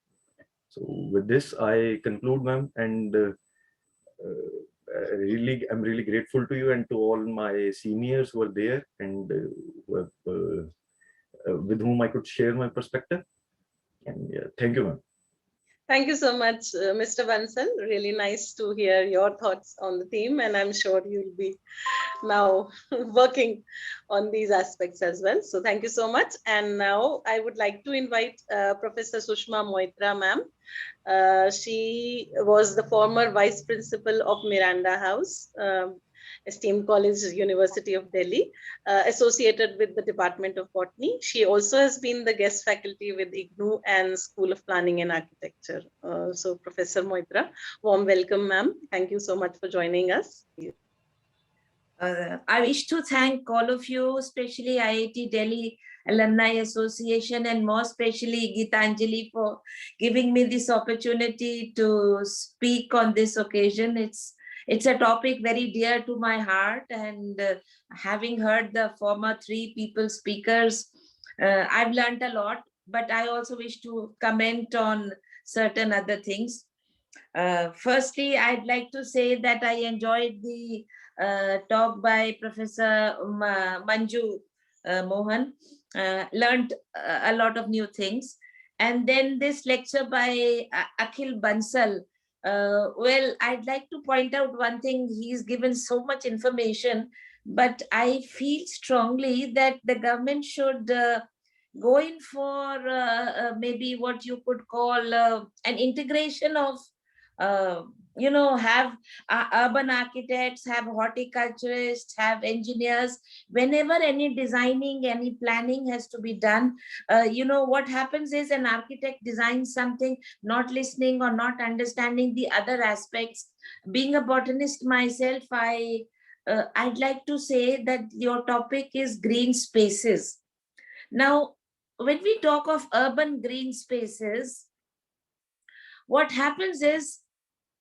So with this, I conclude, ma'am, and I'm really grateful to you and to all my seniors who are there and with whom I could share my perspective. And thank you, ma'am. Thank you so much, Mr. Bansal. Really nice to hear your thoughts on the theme, and I'm sure you'll be now working on these aspects as well. So thank you so much. And now I would like to invite Professor Sushma Moitra, ma'am. She was the former vice principal of Miranda House, esteemed college, University of Delhi, associated with the Department of Botany. She also has been the guest faculty with IGNOU and School of Planning and Architecture. So Professor Moitra, warm welcome, ma'am. Thank you so much for joining us. I wish to thank all of you, especially IIT Delhi Alumni Association, and more especially Gitanjali, for giving me this opportunity to speak on this occasion. It's a topic very dear to my heart, and having heard the former 3 people speakers, I've learned a lot, but I also wish to comment on certain other things. Firstly, I'd like to say that I enjoyed the talk by Professor Manju Mohan, learned a lot of new things. And then this lecture by Akhil Bansal, well, I'd like to point out one thing. He's given so much information, but I feel strongly that the government should go in for maybe what you could call an integration of have urban architects, have horticulturists, have engineers. Whenever any designing, any planning has to be done, what happens is an architect designs something, not listening or not understanding the other aspects. Being a botanist myself, I'd like to say that your topic is green spaces. Now, when we talk of urban green spaces, what happens is,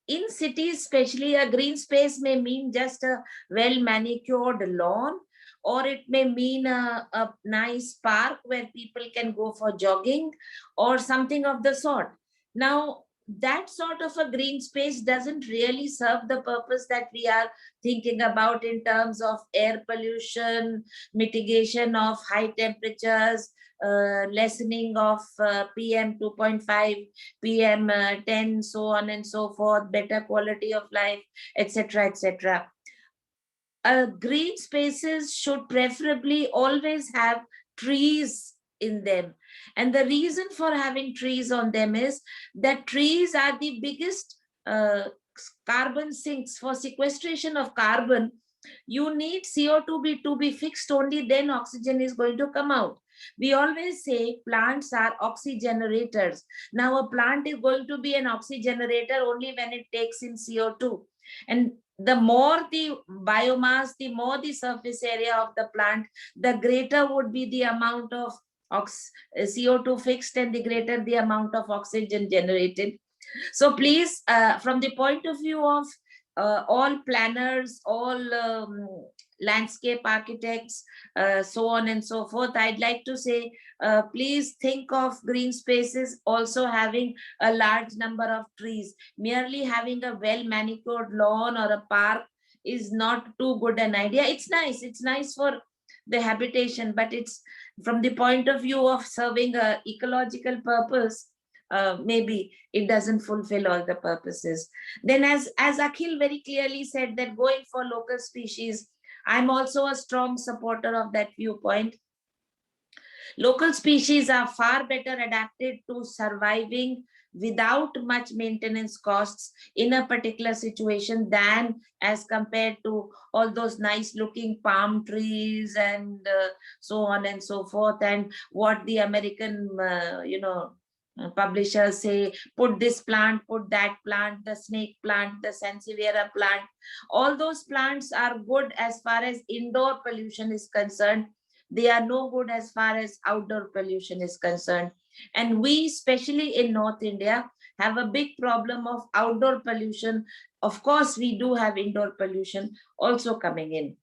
in cities, especially, a green space may mean just a well manicured lawn, or it may mean a nice park where people can go for jogging or something of the sort. Now, that sort of a green space doesn't really serve the purpose that we are thinking about in terms of air pollution, mitigation of high temperatures, lessening of PM 2.5, PM 10, so on and so forth, better quality of life, etc., etc. Green spaces should preferably always have trees in them. And the reason for having trees on them is that trees are the biggest carbon sinks. For sequestration of carbon, you need CO2 to be fixed, only then oxygen is going to come out. We always say plants are oxygenerators. Now a plant is going to be an oxygenator only when it takes in CO2. And the more the biomass, the more the surface area of the plant, the greater would be the amount of CO2 fixed, and the greater the amount of oxygen generated. So please, from the point of view of all planners, all landscape architects, so on and so forth, I'd like to say, please think of green spaces also having a large number of trees. Merely having a well manicured lawn or a park is not too good an idea. It's nice for the habitation, but it's from the point of view of serving a ecological purpose, maybe it doesn't fulfill all the purposes. Then as Akhil very clearly said, that going for local species, I'm also a strong supporter of that viewpoint. Local species are far better adapted to surviving without much maintenance costs in a particular situation than as compared to all those nice looking palm trees and so on and so forth, and what the American publishers say, put this plant, put that plant, the snake plant, the sansevieria plant. All those plants are good as far as indoor pollution is concerned. They are no good as far as outdoor pollution is concerned. And we, especially in North India, have a big problem of outdoor pollution. Of course, we do have indoor pollution also coming in.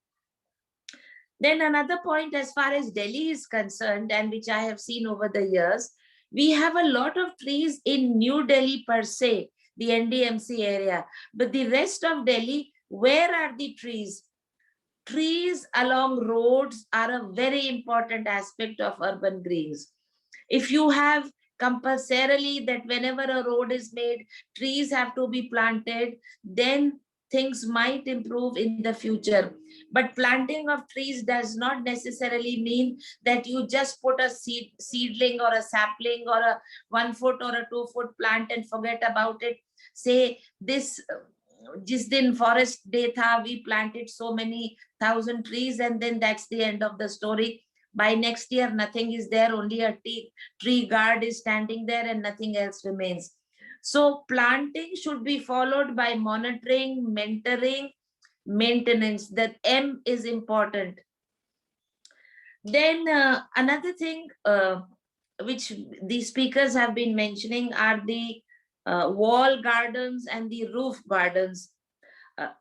Then another point as far as Delhi is concerned, and which I have seen over the years, we have a lot of trees in New Delhi per se, the NDMC area. But the rest of Delhi, where are the trees? Trees along roads are a very important aspect of urban greens. If you have compulsorily that whenever a road is made, trees have to be planted, then things might improve in the future. But planting of trees does not necessarily mean that you just put a seedling or a sapling or a 1 foot or a 2 foot plant and forget about it. Say this, jis din forest day tha, we planted so many thousand trees, and then that's the end of the story. By next year, nothing is there, only a tree guard is standing there and nothing else remains. So planting should be followed by monitoring, mentoring, maintenance. That M is important. Then another thing which the speakers have been mentioning are the wall gardens and the roof gardens.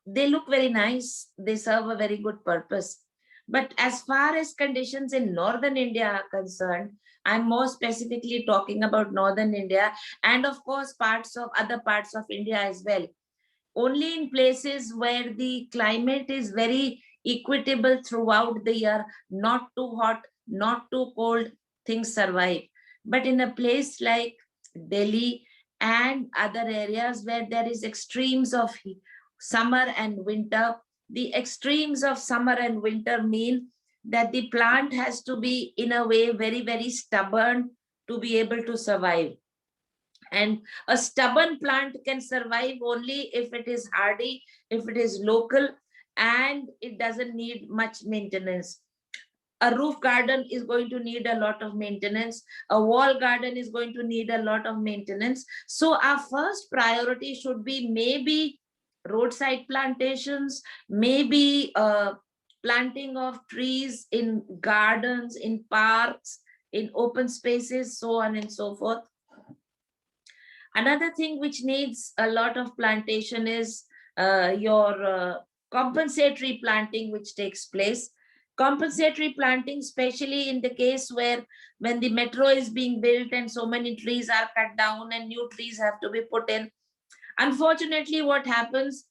They look very nice. They serve a very good purpose. But as far as conditions in Northern India are concerned, I'm more specifically talking about Northern India and of course parts of other parts of India as well. Only in places where the climate is very equitable throughout the year, not too hot, not too cold, things survive. But in a place like Delhi and other areas where there is extremes of summer and winter, the extremes of summer and winter mean that the plant has to be in a way very, very stubborn to be able to survive. And a stubborn plant can survive only if it is hardy, if it is local, and it doesn't need much maintenance. A roof garden is going to need a lot of maintenance. A wall garden is going to need a lot of maintenance. So our first priority should be maybe roadside plantations, maybe planting of trees in gardens, in parks, in open spaces, so on and so forth. Another thing which needs a lot of plantation is your compensatory planting, which takes place. Compensatory planting, especially in the case where when the metro is being built and so many trees are cut down and new trees have to be put in. Unfortunately, what happens,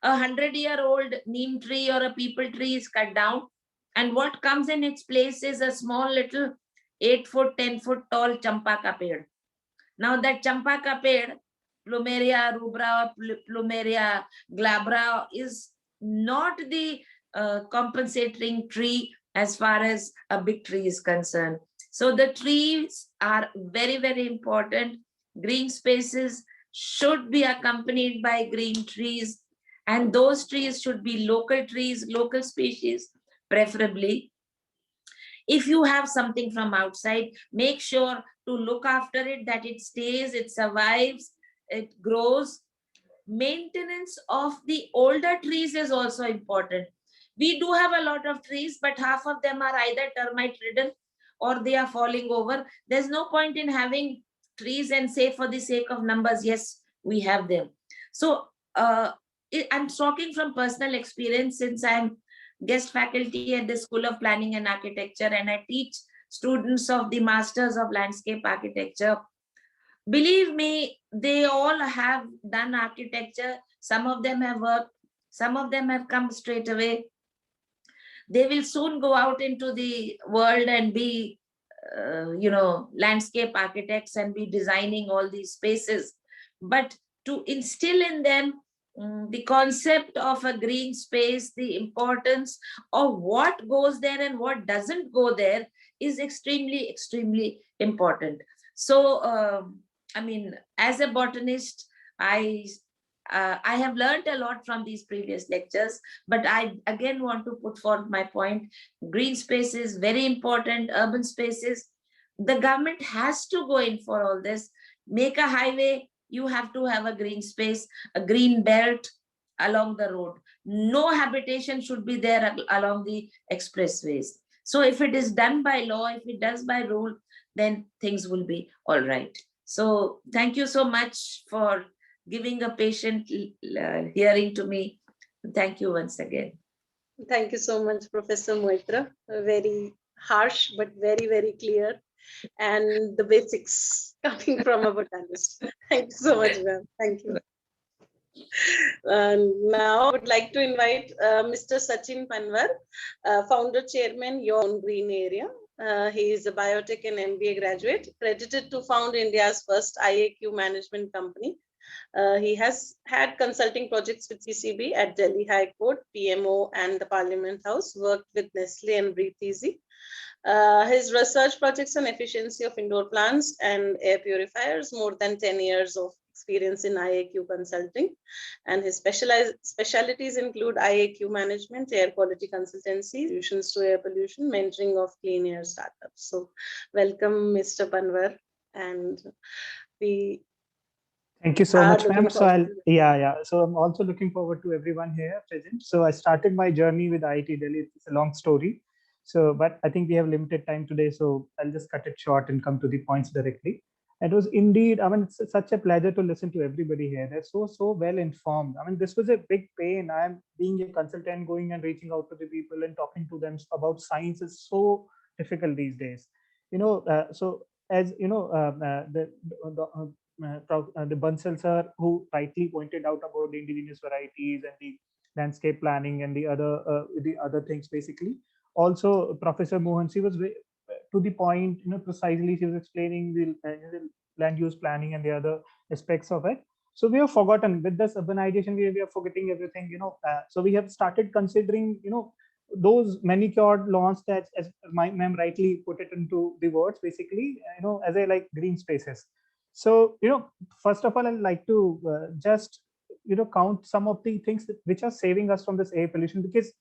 100-year-old neem tree or a peepal tree is cut down, and what comes in its place is a small little 8-foot, 10-foot tall champaka ped. Now that champaka ped, Plumeria rubra, Plumeria glabra, is not the compensating tree as far as a big tree is concerned. So the trees are very, very important. Green spaces should be accompanied by green trees, and those trees should be local trees, local species, preferably. If you have something from outside, make sure to look after it, that it stays, it survives, it grows. Maintenance of the older trees is also important. We do have a lot of trees, but half of them are either termite ridden or they are falling over. There's no point in having trees and say for the sake of numbers, yes, we have them. So I'm talking from personal experience, since I'm guest faculty at the School of Planning and Architecture, and I teach students of the Masters of Landscape Architecture. Believe me, they all have done architecture. Some of them have worked, some of them have come straight away. They will soon go out into the world and be, landscape architects and be designing all these spaces. But to instill in them the concept of a green space, the importance of what goes there and what doesn't go there is extremely, extremely important. So, as a botanist, I have learned a lot from these previous lectures, but I again want to put forth my point. Green spaces, very important, urban spaces. The government has to go in for all this. Make a highway, you have to have a green space, a green belt along the road. No habitation should be there along the expressways. So if it is done by law, if it does by rule, then things will be all right. So thank you so much for giving a patient hearing to me. Thank you once again. Thank you so much, Professor Moitra. Very harsh, but very, very clear. And the basics coming from a botanist. Thank you so much, ma'am. Thank you. Now I would like to invite Mr. Sachin Panwar, founder chairman, Your Own Green Area. He is a biotech and MBA graduate, credited to found India's first IAQ management company. He has had consulting projects with CCB at Delhi High Court, PMO, and the Parliament House, worked with Nestle and Breathe Easy. His research projects on efficiency of indoor plants and air purifiers, more than 10 years of experience in IAQ consulting, and his specialties include IAQ management, air quality consultancy, solutions to air pollution, mentoring of clean air startups. So welcome, Mr. Panwar, and we Thank you so much, ma'am. So So I'm also looking forward to everyone here present. So I started my journey with IIT Delhi. It's a long story. So, but I think we have limited time today, so I'll just cut it short and come to the points directly. It was indeed, it's such a pleasure to listen to everybody here. They're so well informed. This was a big pain. I'm being a consultant, going and reaching out to the people and talking to them about science is so difficult these days. So as you know, the Bansal sir, who rightly pointed out about the indigenous varieties and the landscape planning and the other things, basically. Also, Professor Mohan, she was to the point, precisely. She was explaining the land use planning and the other aspects of it. So we have forgotten with this urbanization, we are forgetting everything. So we have started considering, those manicured lawns that, as my ma'am rightly put it into the words, basically, as I like green spaces. So, first of all, I'd like to just, count some of the things which are saving us from this air pollution, because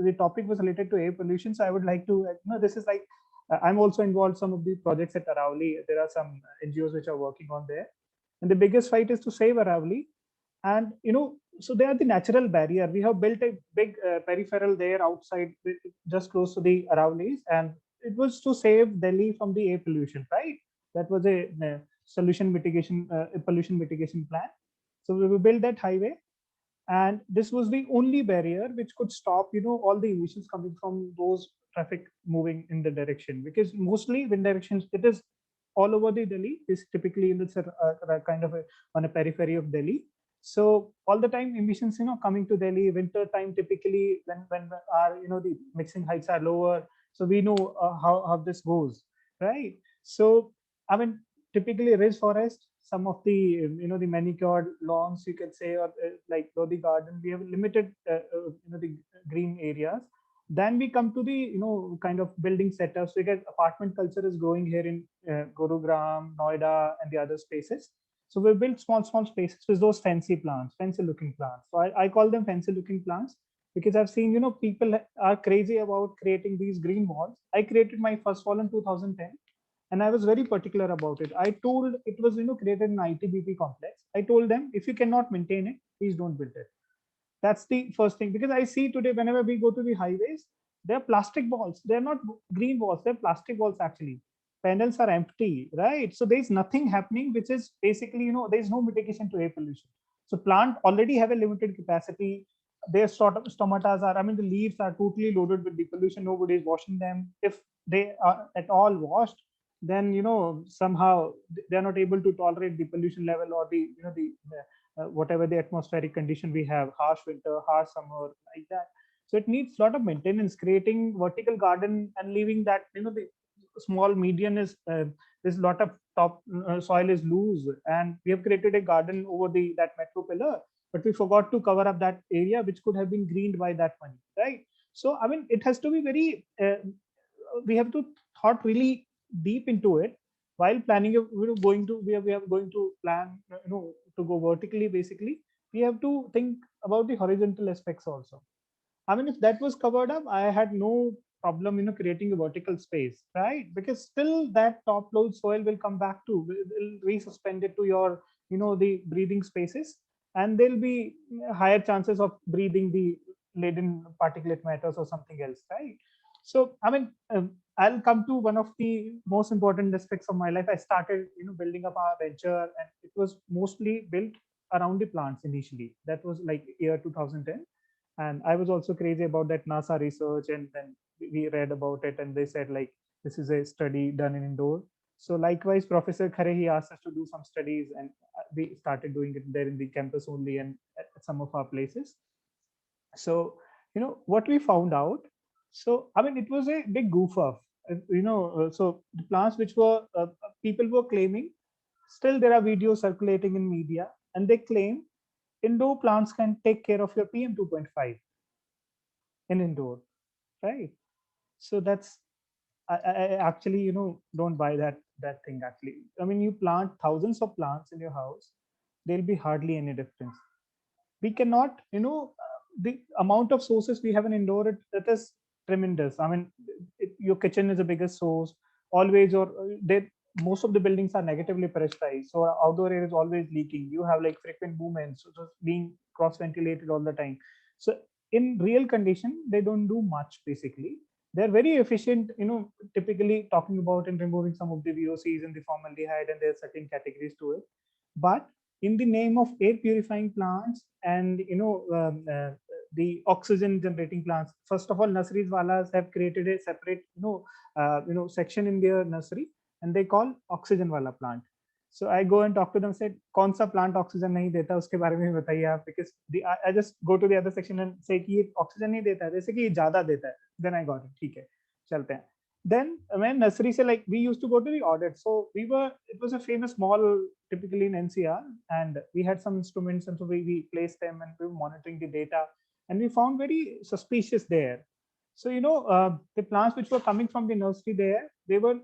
the topic was related to air pollution. So I would like to, this is like, I'm also involved in some of the projects at Aravalli. There are some NGOs which are working on there. And the biggest fight is to save Aravalli. And, so they are the natural barrier. We have built a big peripheral there outside, just close to the Aravallis. And it was to save Delhi from the air pollution, right? That was pollution mitigation plan. So we built that highway, and this was the only barrier which could stop, all the emissions coming from those traffic moving in the direction, because mostly wind directions, it is all over the Delhi, is typically in the kind of on a periphery of Delhi. So all the time emissions, coming to Delhi, winter time, typically when our, the mixing heights are lower. So we know how this goes, right? So, I mean, typically ridge forest, some of the, the manicured lawns, you can say, or like Lodi garden, we have limited, the green areas. Then we come to the, kind of building setups, because apartment culture is growing here in Gurugram, Noida, and the other spaces. So we built small spaces with those fancy plants, fancy looking plants. So I call them fancy looking plants because I've seen, people are crazy about creating these green walls. I created my first wall in 2010, and I was very particular about it. I told, it was, created in ITBP complex. I told them, if you cannot maintain it, please don't build it. That's the first thing, because I see today, whenever we go to the highways, they're plastic walls. They're not green walls, they're plastic walls actually. Panels are empty, right? So there's nothing happening, which is basically, there's no mitigation to air pollution. So plant already have a limited capacity. Their sort of stomatas are, I mean, the leaves are totally loaded with the pollution. Nobody is washing them. If they are at all washed, then, somehow they're not able to tolerate the pollution level or the, whatever the atmospheric condition we have, harsh winter, harsh summer, like that. So it needs a lot of maintenance, creating vertical garden and leaving that, the small median is, there's a lot of top soil is loose, and we have created a garden over that metro pillar, but we forgot to cover up that area which could have been greened by that money, right? So, I mean, it has to be very, we have to thought really deep into it while planning. We are going to plan, to go vertically. Basically, we have to think about the horizontal aspects also. I mean, if that was covered up, I had no problem, creating a vertical space, right? Because still that top load soil will come back to, will resuspend it to your, the breathing spaces, and there'll be higher chances of breathing the laden particulate matters or something else, right? So, I mean, I'll come to one of the most important aspects of my life. I started, building up our venture, and it was mostly built around the plants initially. That was like year 2010. And I was also crazy about that NASA research, and then we read about it, and they said like, this is a study done in Indore. So likewise, Professor Khare, he asked us to do some studies, and we started doing it there in the campus only and at some of our places. So, what we found out, so, I mean, it was a big goof off, so the plants which were, people were claiming, still there are videos circulating in media, and they claim indoor plants can take care of your PM 2.5 in indoor, right? So that's, I actually, don't buy that thing actually. I mean, you plant thousands of plants in your house, there'll be hardly any difference. We cannot, the amount of sources we have in indoor, it is tremendous. I mean, your kitchen is the biggest source always, or most of the buildings are negatively pressurized, so outdoor air is always leaking. You have like frequent movements, so just being cross ventilated all the time. So in real condition, they don't do much. Basically, they're very efficient, typically talking about in removing some of the VOCs and the formaldehyde, and there are certain categories to it. But in the name of air purifying plants and the oxygen generating plants, first of all, nurseries walas have created a separate section in their nursery, and they call oxygen wala plant. So I go and talk to them, said, "Kaun sa plant oxygen nahi deta, uske bare mein bataiye aap," because I just go to the other section and say ki ye oxygen nahi deta hai, jaise ki ye zyada deta hai. Then I got it, theek hai, chalte hain. Then when nursery say, like, we used to go to the audit, so it was a famous mall typically in NCR, and we had some instruments, and so we placed them, and we were monitoring the data, and we found very suspicious there. So the plants which were coming from the nursery there, they were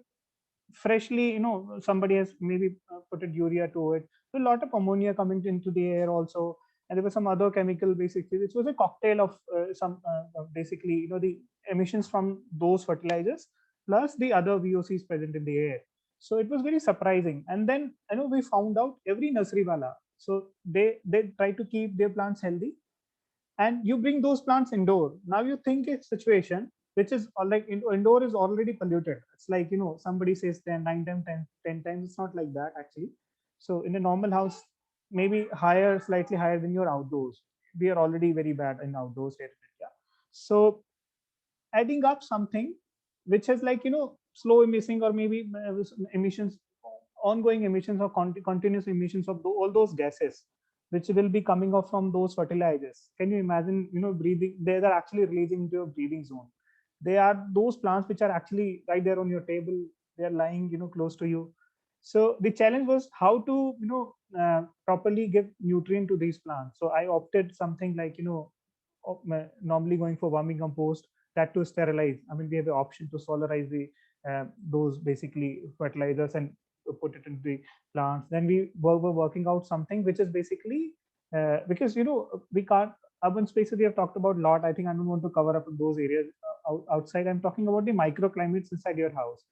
freshly, somebody has maybe put a urea to it. So a lot of ammonia coming into the air also, and there was some other chemical. Basically, it was a cocktail of some basically, the emissions from those fertilizers plus the other VOCs present in the air. So it was very surprising. And then we found out every nursery wala, so they try to keep their plants healthy, and you bring those plants indoor. Now you think a situation which is like indoor is already polluted. It's like, somebody says 9 times, 10 times. It's not like that actually. So in a normal house, maybe higher, slightly higher than your outdoors. We are already very bad in outdoors here in India. So adding up something which has like, slow emitting or maybe emissions, ongoing emissions or continuous emissions of all those gases which will be coming off from those fertilizers. Can you imagine, breathing? They are actually releasing into your breathing zone. They are those plants which are actually right there on your table. They are lying, close to you. So the challenge was how to, properly give nutrient to these plants. So I opted something like, normally going for vermicompost, that to sterilize. I mean, we have the option to solarize the those basically fertilizers and put it into the plants. Then we were working out something which is basically because we can't, urban spaces we have talked about a lot. I think I don't want to cover up those areas outside. I'm talking about the microclimates inside your house,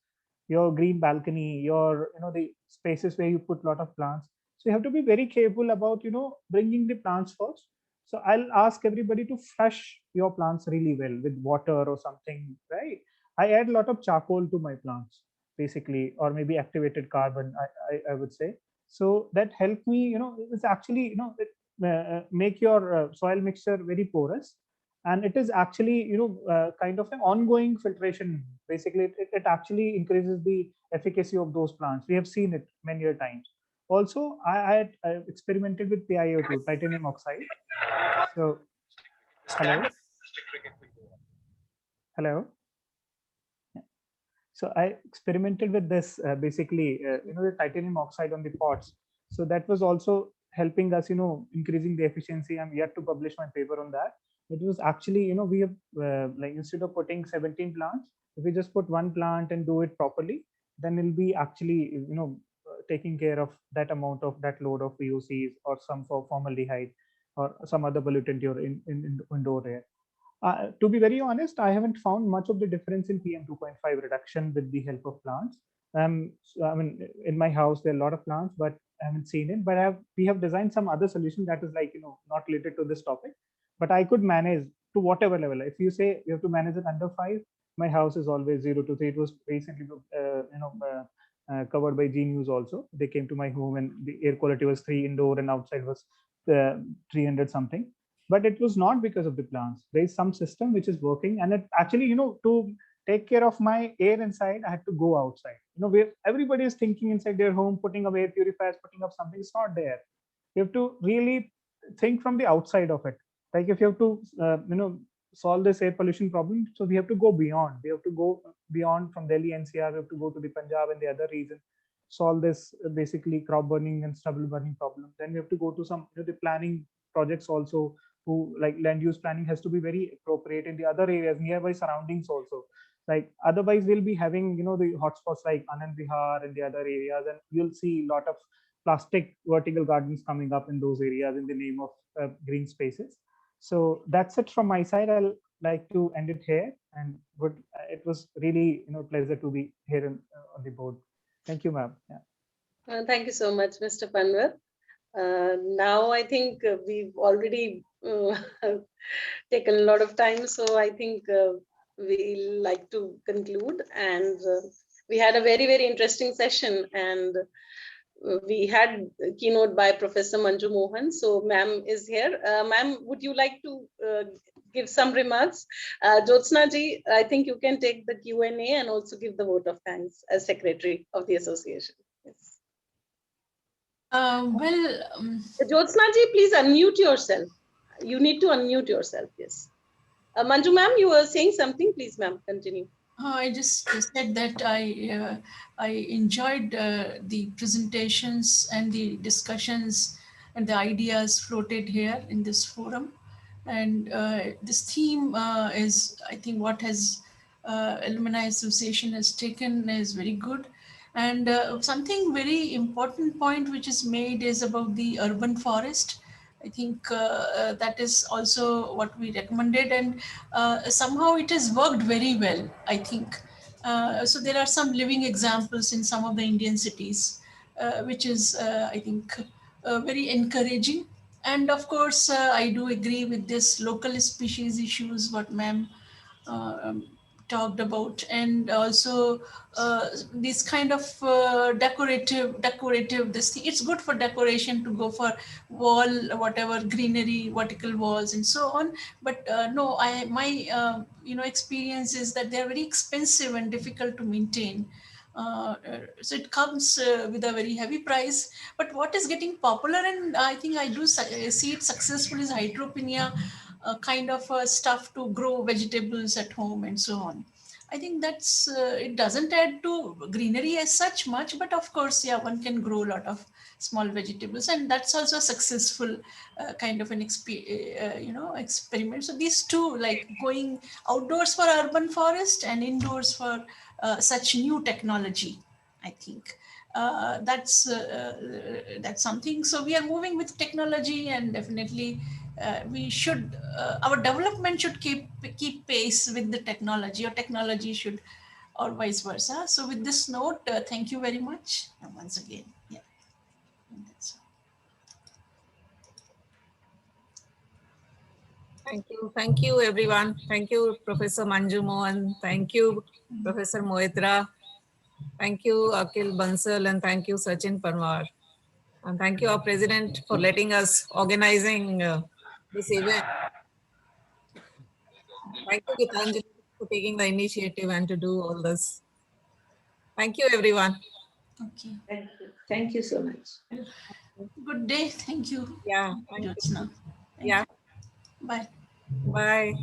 your green balcony, your the spaces where you put a lot of plants. So you have to be very careful about bringing the plants first. So I'll ask everybody to flush your plants really well with water or something, right? I add a lot of charcoal to my plants, basically, or maybe activated carbon, I would say. So that helped me, it's actually, make your soil mixture very porous. And it is actually, kind of an ongoing filtration. Basically, it actually increases the efficacy of those plants. We have seen it many times. Also, I experimented with TiO2, titanium oxide. So, hello. So I experimented with this basically, the titanium oxide on the pots. So that was also helping us, increasing the efficiency. I'm yet to publish my paper on that. It was actually, we have like instead of putting 17 plants, if we just put one plant and do it properly, then it'll be actually, taking care of that amount of that load of VOCs or some formaldehyde or some other pollutant in indoor air. To be very honest, I haven't found much of the difference in PM 2.5 reduction with the help of plants. So, I mean, in my house, there are a lot of plants, but I haven't seen it. But we have designed some other solution that is like, not related to this topic, but I could manage to whatever level. If you say you have to manage it under 5, my house is always 0 to 3. It was recently, covered by G News also. They came to my home and the air quality was 3 indoor and outside was 300 something. But it was not because of the plants. There is some system which is working, and it actually, to take care of my air inside, I had to go outside. Where everybody is thinking inside their home, putting up air purifiers, putting up something. It's not there. You have to really think from the outside of it. Like if you have to, solve this air pollution problem, so we have to go beyond. We have to go beyond from Delhi NCR. We have to go to the Punjab and the other region, solve this basically crop burning and stubble burning problem. Then we have to go to some the planning projects also, who like land use planning has to be very appropriate in the other areas, nearby surroundings also. Like otherwise we'll be having, the hotspots like Anand Vihar and the other areas, and you'll see a lot of plastic vertical gardens coming up in those areas in the name of green spaces. So that's it from my side. I'll like to end it here, and it was really, pleasure to be here on the board. Thank you, ma'am. Yeah. Thank you so much, Mr. Panwar. Now I think we've already taken a lot of time, so I think we like to conclude. And we had a very, very interesting session, and we had a keynote by Professor Manju Mohan. So ma'am is here. Ma'am, would you like to give some remarks? Jyotsna ji, I think you can take the Q&A and also give the vote of thanks as Secretary of the Association. Yes. Jyotsna ji, please unmute yourself. You need to unmute yourself, yes. Manju ma'am, you were saying something, please ma'am, continue. I just said that I enjoyed the presentations and the discussions and the ideas floated here in this forum. And this theme is, I think, what has Alumni Association has taken is very good. And something very important point which is made is about the urban forest. I think that is also what we recommended, and somehow it has worked very well, I think. So there are some living examples in some of the Indian cities, which is, I think, very encouraging. And of course, I do agree with this local species issues, what ma'am talked about, and also this kind of decorative this thing. It's good for decoration to go for wall, whatever, greenery, vertical walls and so on. But no, my experience is that they're very expensive and difficult to maintain. So it comes with a very heavy price. But what is getting popular, and I think I do see it successful, is hydroponic kind of stuff to grow vegetables at home and so on. I think that's it doesn't add to greenery as such much, but of course, yeah, one can grow a lot of small vegetables, and that's also a successful kind of an experiment. So these two, like going outdoors for urban forest and indoors for such new technology, I think that's something. So we are moving with technology, and definitely we should our development should keep pace with the technology, or technology should, or vice versa. So with this note, thank you very much once again. Yeah. Thank you, everyone. Thank you, Professor Manju Mohan. Thank you, Professor Moitra. Thank you, Akhil Bansal, and thank you, Sachin Parmar. And thank you, our president, for letting us organizing this event. Thank you, Gitanjali, for taking the initiative and to do all this. Thank you, everyone. Okay. Thank you. Thank you so much. Good day. Thank you. Yeah. Thank you. Jyotsna. Yeah. Bye. Bye.